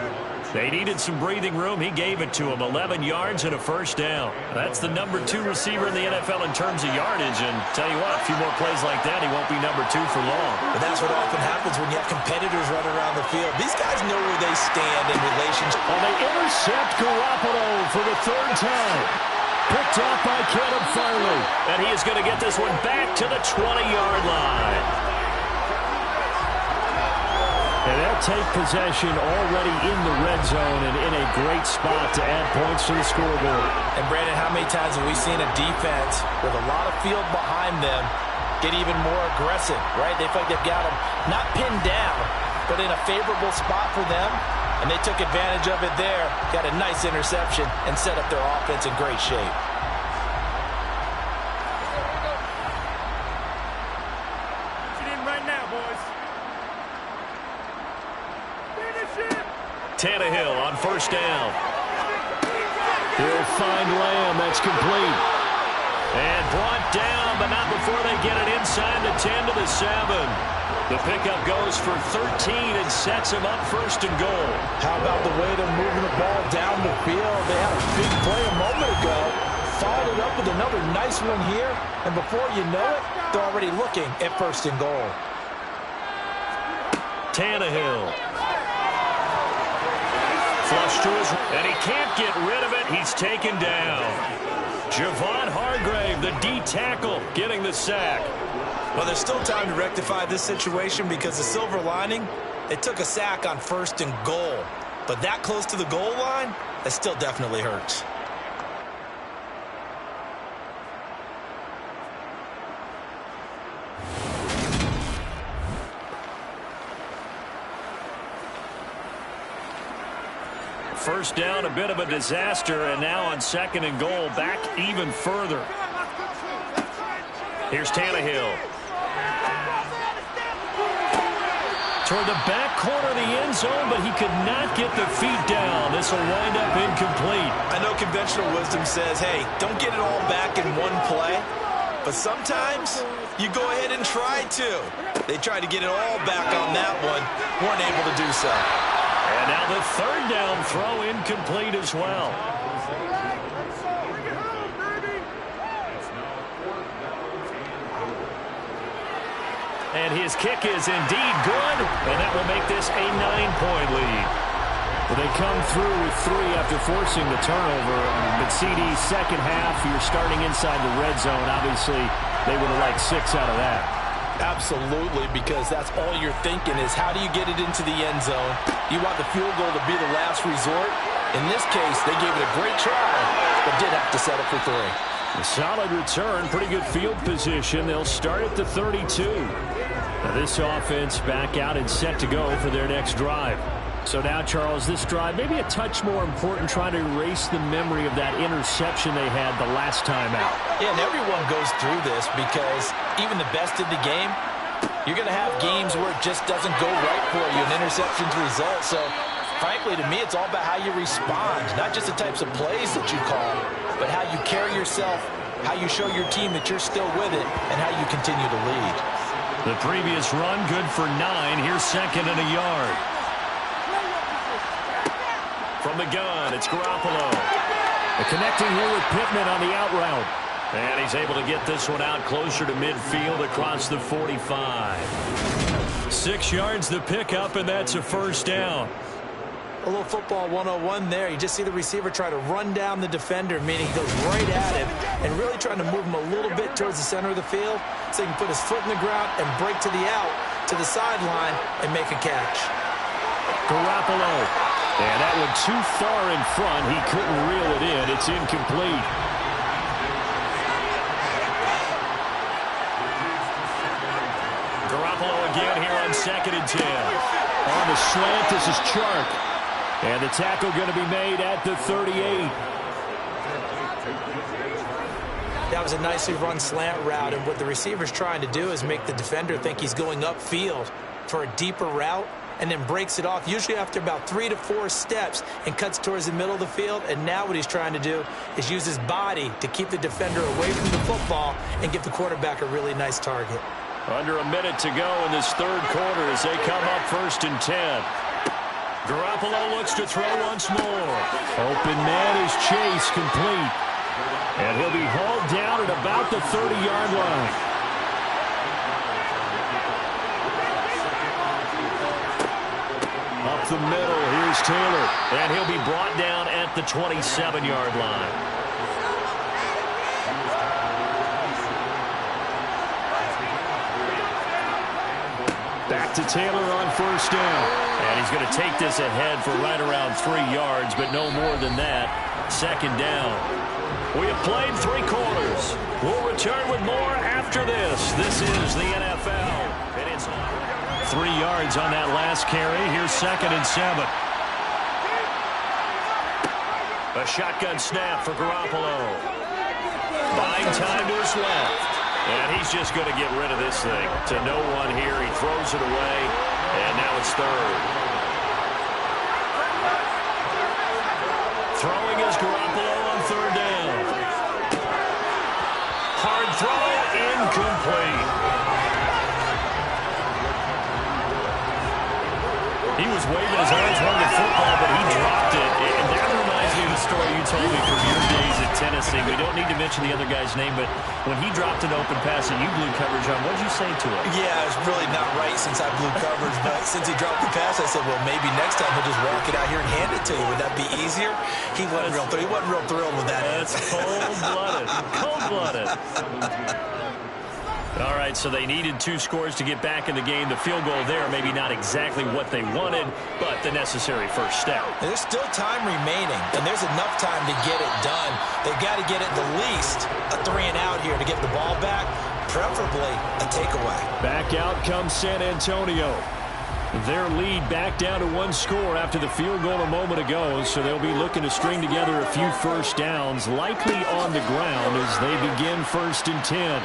They needed some breathing room. He gave it to him. 11 yards and a first down. That's the number 2 receiver in the NFL in terms of yardage. And tell you what, a few more plays like that, he won't be number 2 for long. But that's what often happens when you have competitors running around the field. These guys know where they stand in relationship. Well, they intercept Garoppolo for the 3rd time. Picked off by Caleb Farley. And he is going to get this one back to the 20-yard line. And they'll take possession already in the red zone and in a great spot to add points to the scoreboard. And, Brandon, how many times have we seen a defense with a lot of field behind them get even more aggressive, right? They feel like they've got them not pinned down, but in a favorable spot for them. And they took advantage of it there, got a nice interception, and set up their offense in great shape. Tannehill on first down. He'll find Lamb. That's complete. And brought down, but not before they get it inside the 10 to the 7. The pickup goes for 13 and sets him up 1st and goal. How about the way they're moving the ball down the field? They had a big play a moment ago. Followed it up with another nice one here. And before you know it, they're already looking at 1st and goal. Tannehill. Flush to his, and he can't get rid of it. He's taken down. Javon Hargrave, the D tackle, getting the sack. Well, there's still time to rectify this situation because the silver lining, they took a sack on 1st and goal. But that close to the goal line, that still definitely hurts. First down, a bit of a disaster, and now on 2nd and goal, back even further. Here's Tannehill. Toward the back corner of the end zone, but he could not get the feet down. This will wind up incomplete. I know conventional wisdom says, hey, don't get it all back in one play. But sometimes you go ahead and try to. They tried to get it all back on that one. Weren't able to do so. And now the 3rd down throw incomplete as well. And his kick is indeed good, and that will make this a 9-point lead. Well, they come through with 3 after forcing the turnover. But CD's second half, you're starting inside the red zone. Obviously, they would have liked 6 out of that. Absolutely, because that's all you're thinking is how do you get it into the end zone? You want the field goal to be the last resort. In this case, they gave it a great try, but did have to settle for 3. A solid return, pretty good field position. They'll start at the 32. Now this offense back out and set to go for their next drive. So now, Charles, this drive maybe a touch more important, trying to erase the memory of that interception they had the last time out. Yeah, and everyone goes through this because even the best in the game, you're going to have games where it just doesn't go right for you, and interceptions result. So, frankly, to me, it's all about how you respond, not just the types of plays that you call, but how you carry yourself, how you show your team that you're still with it, and how you continue to lead. The previous run good for 9. Here's 2nd and a yard. From the gun, it's Garoppolo. Connecting here with Pittman on the out route. And he's able to get this one out closer to midfield across the 45. 6 yards the pickup, and that's a 1st down. A little football 101 there. You just see the receiver try to run down the defender, meaning he goes right at him and really trying to move him a little bit towards the center of the field so he can put his foot in the ground and break to the out, to the sideline, and make a catch. Garoppolo. And that one too far in front. He couldn't reel it in. It's incomplete. Garoppolo again here on 2nd and 10. On the slant, this is Chark. And the tackle going to be made at the 38. That was a nicely run slant route, and what the receiver's trying to do is make the defender think he's going upfield for a deeper route, and then breaks it off, usually after about 3 to 4 steps, and cuts towards the middle of the field. And now what he's trying to do is use his body to keep the defender away from the football and give the quarterback a really nice target. Under a minute to go in this third quarter as they come up 1st and 10. Garoppolo looks to throw once more. Open man is Chase, complete. And he'll be hauled down at about the 30-yard line. Up the middle, here's Taylor. And he'll be brought down at the 27-yard line. Back to Taylor on 1st down. And he's going to take this ahead for right around 3 yards, but no more than that. 2nd down. We have played 3 quarters. We'll return with more after this. This is the NFL. And it's 3 yards on that last carry. Here's 2nd and 7. A shotgun snap for Garoppolo. Buying time to his left. And he's just going to get rid of this thing. To no one here. He throws it away. And now it's 3rd. Throwing is Garoppolo on 3rd down. Hard throw, incomplete. He was waving his arms around the football, but he dropped it. And that reminds me of the story you told me from your days at Tennessee. We don't need to mention the other guy's name, but when he dropped an open pass and you blew coverage on, what did you say to him? Yeah, it's really not right since I blew coverage, but since he dropped the pass, I said, well, maybe next time he'll just walk it out here and hand it to you. Would that be easier? He wasn't real thrilled with that. That's cold-blooded. Cold-blooded. All right, so they needed 2 scores to get back in the game. The field goal there, maybe not exactly what they wanted, but the necessary first step. There's still time remaining, and there's enough time to get it done. They've got to get at the least a 3 and out here to get the ball back, preferably a takeaway. Back out comes San Antonio. Their lead back down to 1 score after the field goal a moment ago, so they'll be looking to string together a few first downs, likely on the ground as they begin 1st and 10.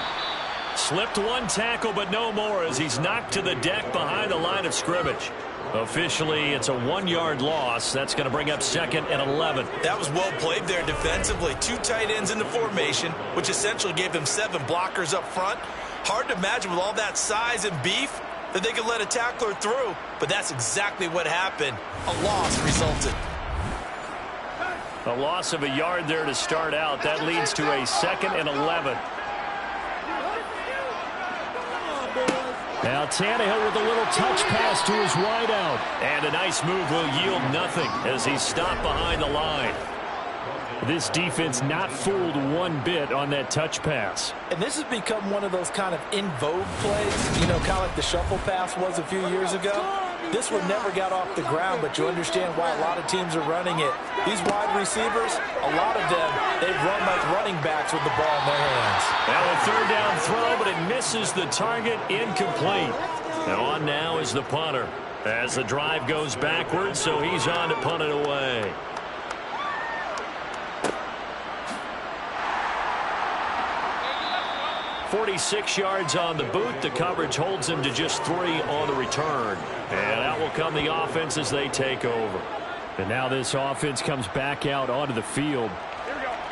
Slipped 1 tackle, but no more as he's knocked to the deck behind the line of scrimmage. Officially, it's a 1-yard loss. That's going to bring up 2nd and 11. That was well played there defensively. 2 tight ends in the formation, which essentially gave them 7 blockers up front. Hard to imagine with all that size and beef that they could let a tackler through, but that's exactly what happened. A loss resulted. A loss of a yard there to start out. That leads to a 2nd and 11. Now Tannehill with a little touch pass to his wideout. And a nice move will yield nothing as he's stopped behind the line. This defense not fooled one bit on that touch pass. And this has become one of those kind of in vogue plays, you know, kind of like the shuffle pass was a few years ago. This one never got off the ground, but you understand why a lot of teams are running it. These wide receivers, a lot of them, they've run like running backs with the ball in their hands. Now a 3rd down throw, but it misses the target, incomplete. And on now is the punter as the drive goes backwards, so he's on to punt it away. .46 yards on the boot. The coverage holds him to just 3 on the return. And out will come the offense as they take over. And now this offense comes back out onto the field.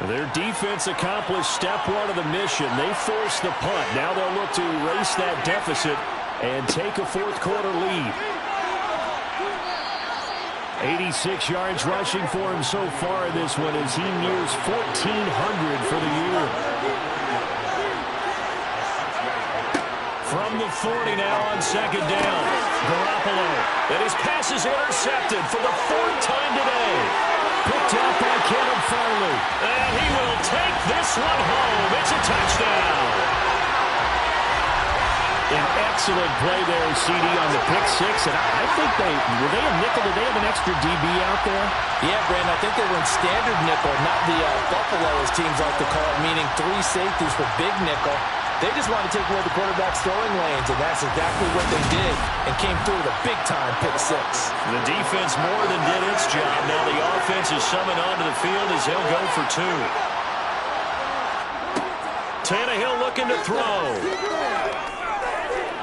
Their defense accomplished step 1 of the mission. They forced the punt. Now they'll look to erase that deficit and take a 4th quarter lead. 86 yards rushing for him so far in this one as he nears 1,400 for the year. From the 40 now on 2nd down. Garoppolo. And his pass is intercepted for the 4th time today. Picked up by Caleb Farley. And he will take this one home. It's a touchdown. An excellent play there, CD, on the pick 6. And I think were they a nickel? Did they have an extra DB out there? Yeah, Brandon, I think they were in standard nickel, not the Buffalo, as teams like to call it, meaning 3 safeties for big nickel. They just want to take away the quarterback's throwing lanes, and that's exactly what they did and came through with a big-time pick six. The defense more than did its job. Now the offense is summoned onto the field as he'll go for two. Tannehill looking to throw.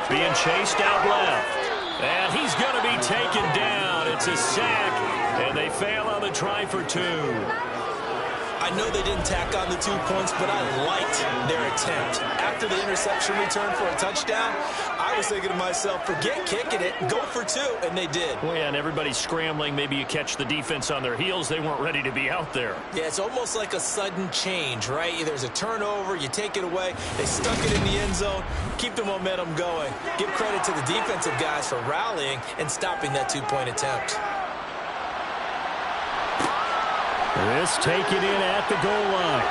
Being chased out left. And he's going to be taken down. It's a sack, and they fail on the try for two. I know they didn't tack on the 2 points, but I liked their attempt. After the interception return for a touchdown, I was thinking to myself, forget kicking it, go for two, and they did. Well, yeah, and everybody's scrambling. Maybe you catch the defense on their heels. They weren't ready to be out there. Yeah, it's almost like a sudden change, right? There's a turnover, you take it away, they stuck it in the end zone, keep the momentum going. Give credit to the defensive guys for rallying and stopping that 2-point attempt. This taken in at the goal line.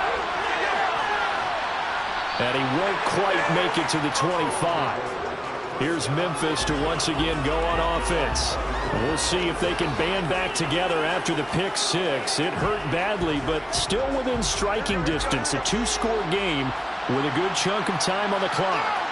And he won't quite make it to the 25. Here's Memphis to once again go on offense. We'll see if they can band back together after the pick six. It hurt badly, but still within striking distance. A 2-score game with a good chunk of time on the clock.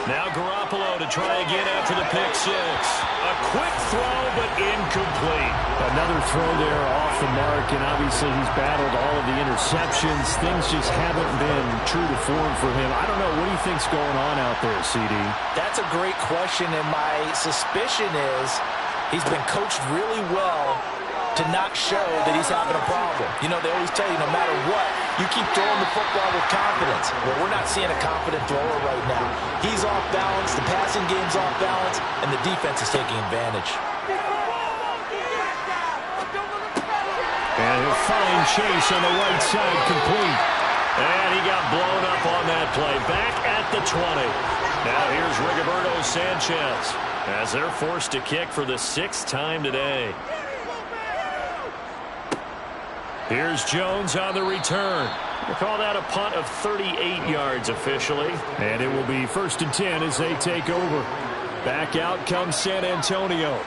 Now Garoppolo to try again after the pick six. A quick throw, but incomplete. Another throw there off the mark, and obviously he's battled all of the interceptions. Things just haven't been true to form for him. I don't know. What do you think's going on out there, CD? That's a great question, and my suspicion is he's been coached really well to not show that he's having a problem. You know, they always tell you no matter what, you keep throwing the football with confidence. Well, we're not seeing a confident thrower right now. He's off balance, the passing game's off balance, and the defense is taking advantage. And he'll find Chase on the right side, complete. And he got blown up on that play. Back at the 20. Now here's Rigoberto Sanchez as they're forced to kick for the 6th time today. Here's Jones on the return. We'll call that a punt of 38 yards officially. And it will be 1st and 10 as they take over. Back out comes San Antonio.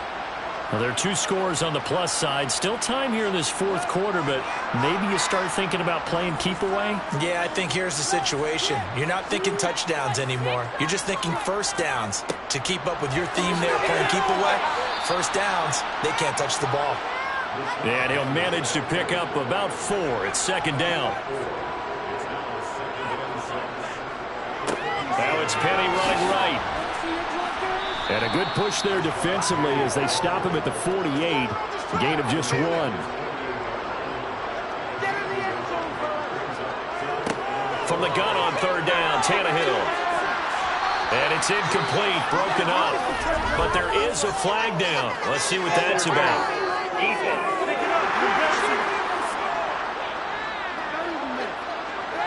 Well, there are 2 scores on the plus side. Still time here in this 4th quarter, but maybe you start thinking about playing keep away? Yeah, I think here's the situation. You're not thinking touchdowns anymore. You're just thinking first downs. To keep up with your theme there, playing keep away, first downs, they can't touch the ball. And he'll manage to pick up about 4. It's 2nd down. Now it's Penny running right. And a good push there defensively as they stop him at the 48. A gain of just 1. From the gun on 3rd down, Tannehill. And it's incomplete, broken up. But there is a flag down. Let's see what that's about.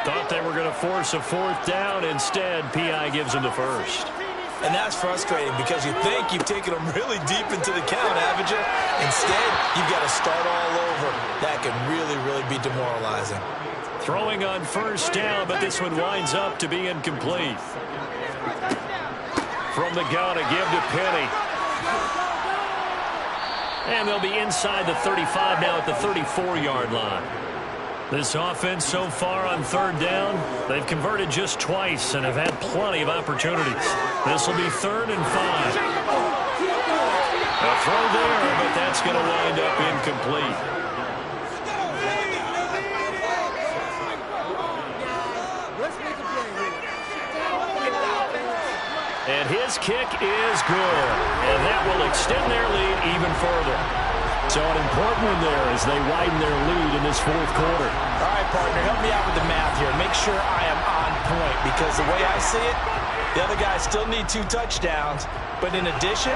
Thought they were going to force a 4th down. Instead, P.I. gives them the 1st. And that's frustrating because you think you've taken them really deep into the count, haven't you? Instead, you've got to start all over. That can really, really be demoralizing. Throwing on 1st down, but this one winds up to be incomplete. From the gun, a give to Penny. And they'll be inside the 35 now at the 34-yard line. This offense so far on 3rd down, they've converted just twice and have had plenty of opportunities. This will be 3rd and 5. A throw there, but that's going to wind up incomplete. And his kick is good. And that will extend their lead even further. So an important one there as they widen their lead in this 4th quarter. All right, partner, help me out with the math here. Make sure I am on point because the way I see it, the other guys still need 2 touchdowns. But in addition,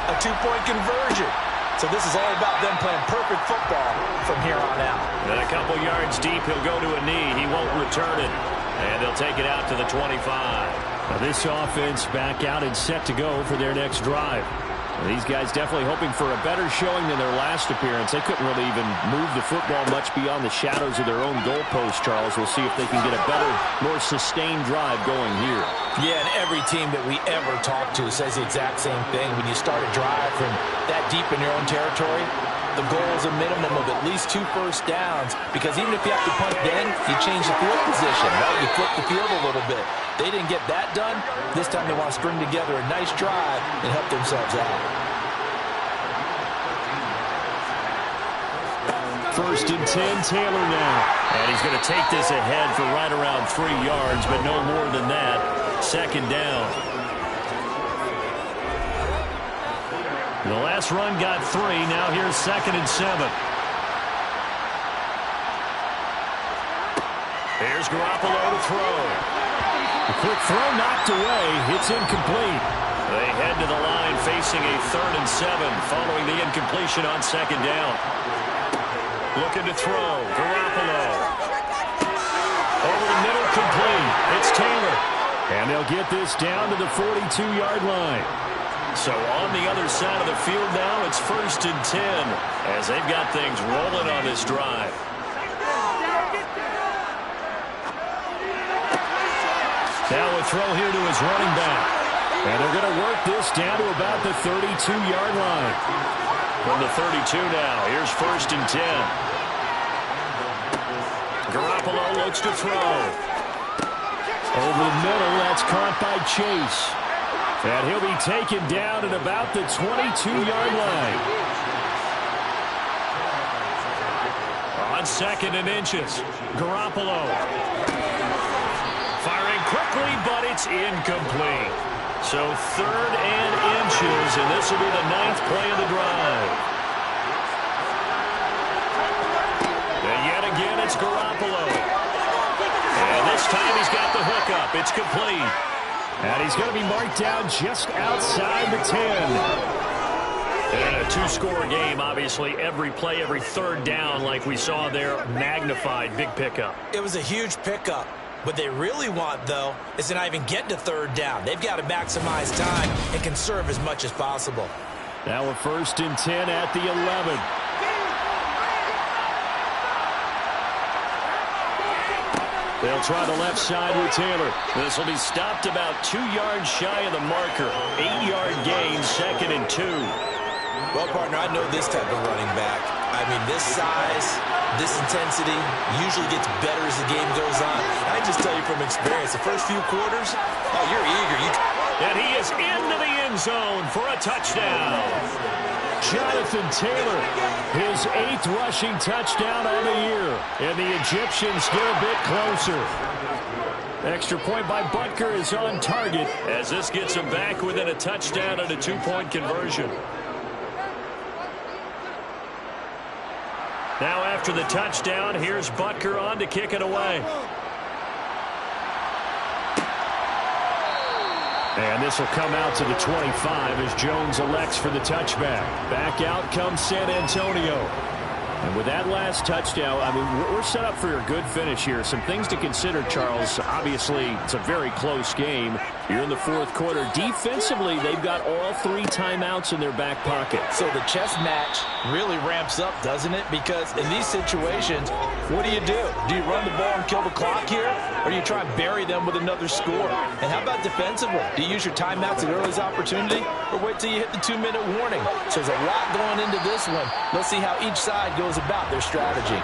a 2-point conversion. So this is all about them playing perfect football from here on out. And a couple yards deep, he'll go to a knee. He won't return it. And they'll take it out to the 25. Now this offense back out and set to go for their next drive. These guys definitely hoping for a better showing than their last appearance. They couldn't really even move the football much beyond the shadows of their own goalpost, Charles. We'll see if they can get a better, more sustained drive going here. Yeah, and every team that we ever talk to says the exact same thing. When you start a drive from that deep in your own territory, The goal is a minimum of at least 2 first downs, because even if you have to punt then, you change the field position, right? You flip the field a little bit. They didn't get that done. This time they want to string together a nice drive and help themselves out. First and 10, Taylor now. And he's going to take this ahead for right around 3 yards, but no more than that. Second down. The last run got 3. Now here's 2nd and 7. Here's Garoppolo to throw. A quick throw knocked away. It's incomplete. They head to the line facing a 3rd and 7 following the incompletion on 2nd down. Looking to throw. Garoppolo. Over the middle, complete. It's Taylor. And they'll get this down to the 42-yard line. So on the other side of the field now, it's 1st and 10 as they've got things rolling on this drive. Now a throw here to his running back. And they're going to work this down to about the 32-yard line. From the 32 now, here's 1st and 10. Garoppolo looks to throw. Over the middle, that's caught by Chase. And he'll be taken down at about the 22-yard line. On 2nd and inches, Garoppolo. Firing quickly, but it's incomplete. So 3rd and inches, and this will be the 9th play of the drive. And yet again, it's Garoppolo. And this time he's got the hookup. It's complete. And he's going to be marked down just outside the 10. And a 2-score game, obviously. Every play, every 3rd down, like we saw there, magnified. Big pickup. It was a huge pickup. What they really want, though, is to not even get to 3rd down. They've got to maximize time and conserve as much as possible. Now we're 1st and 10 at the 11. They'll try the left side with Taylor. This will be stopped about 2 yards shy of the marker. 8-yard gain, 2nd and 2. Well, partner, I know this type of running back. I mean, this size, this intensity usually gets better as the game goes on. And I just tell you from experience, the first few quarters, oh, you're eager. And he is into the end zone for a touchdown. Jonathan Taylor, his 8th rushing touchdown on the year. And the Egyptians get a bit closer. Extra point by Butker is on target as this gets him back within a touchdown and a 2-point conversion. Now after the touchdown, here's Butker on to kick it away. And this will come out to the 25 as Jones elects for the touchback. Back out comes San Antonio. And with that last touchdown, I mean, we're set up for a good finish here. Some things to consider, Charles. Obviously, it's a very close game. You're in the 4th quarter. Defensively, they've got all 3 timeouts in their back pocket. So the chess match really ramps up, doesn't it? Because in these situations, what do? Do you run the ball and kill the clock here? Or do you try and bury them with another score? And how about defensively? Do you use your timeouts at earliest opportunity? Or wait till you hit the 2-minute warning? So there's a lot going into this one. Let's see how each side goes about their strategy.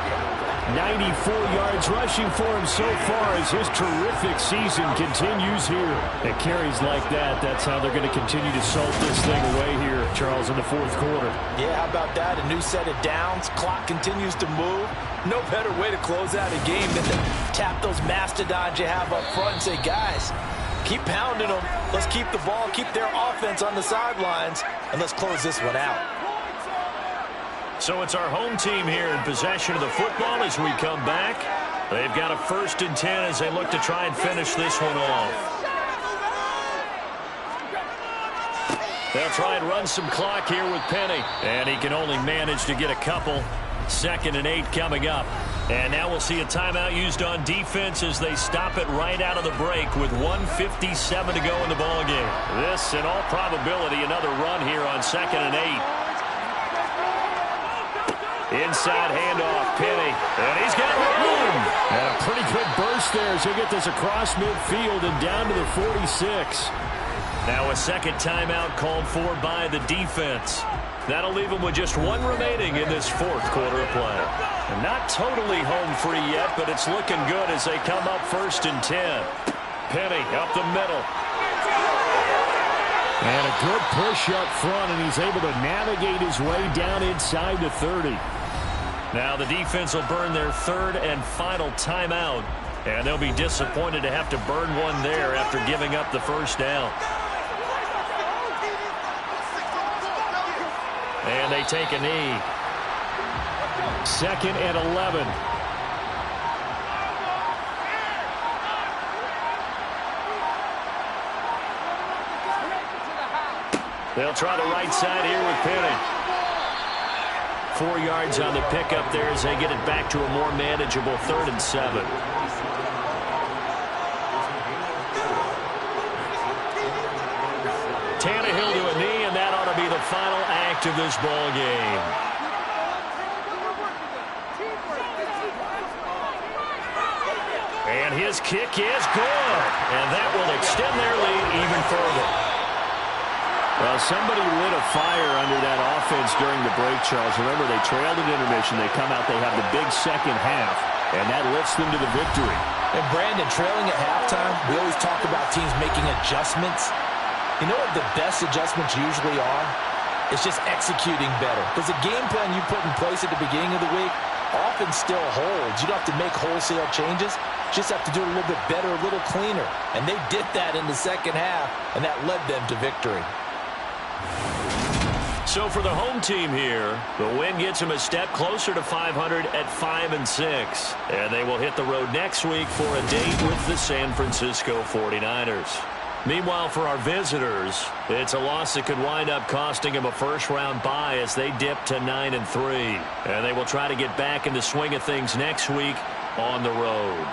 94 yards rushing for him so far as his terrific season continues here. At carries like that, that's how they're going to continue to salt this thing away here, Charles, in the 4th quarter. Yeah, how about that? A new set of downs. Clock continues to move. No better way to close out a game than to tap those mastodons you have up front and say, guys, keep pounding them. Let's keep the ball, keep their offense on the sidelines, and let's close this one out. So it's our home team here in possession of the football as we come back. They've got a 1st and 10 as they look to try and finish this one off. They'll try and run some clock here with Penny. And he can only manage to get a couple. 2nd and 8 coming up. And now we'll see a timeout used on defense as they stop it right out of the break with 1:57 to go in the ballgame. This, in all probability, another run here on 2nd and 8. Inside handoff, Penny. And he's got room. And a pretty good burst there as he'll get this across midfield and down to the 46. Now a second timeout called for by the defense. That'll leave them with just one remaining in this fourth quarter of play. And not totally home free yet, but it's looking good as they come up 1st and 10. Penny up the middle. And a good push up front, and he's able to navigate his way down inside the 30. Now the defense will burn their third and final timeout, and they'll be disappointed to have to burn one there after giving up the first down. And they take a knee. 2nd and 11. They'll try the right side here with Penny. 4 yards on the pickup there as they get it back to a more manageable 3rd and 7. Tannehill to a knee, and that ought to be the final act of this ball game. And his kick is good. And that will extend their lead even further. Well, somebody lit a fire under that offense during the break, Charles. Remember, they trailed at intermission. They come out, they have the big second half, and that lifts them to the victory. And Brandon, trailing at halftime, we always talk about teams making adjustments. You know what the best adjustments usually are? It's just executing better. Because the game plan you put in place at the beginning of the week often still holds. You don't have to make wholesale changes. Just have to do it a little bit better, a little cleaner. And they did that in the second half, and that led them to victory. So for the home team here, the win gets them a step closer to 500 at 5-6. And they will hit the road next week for a date with the San Francisco 49ers. Meanwhile, for our visitors, it's a loss that could wind up costing them a first-round bye as they dip to 9-3. And they will try to get back in the swing of things next week on the road.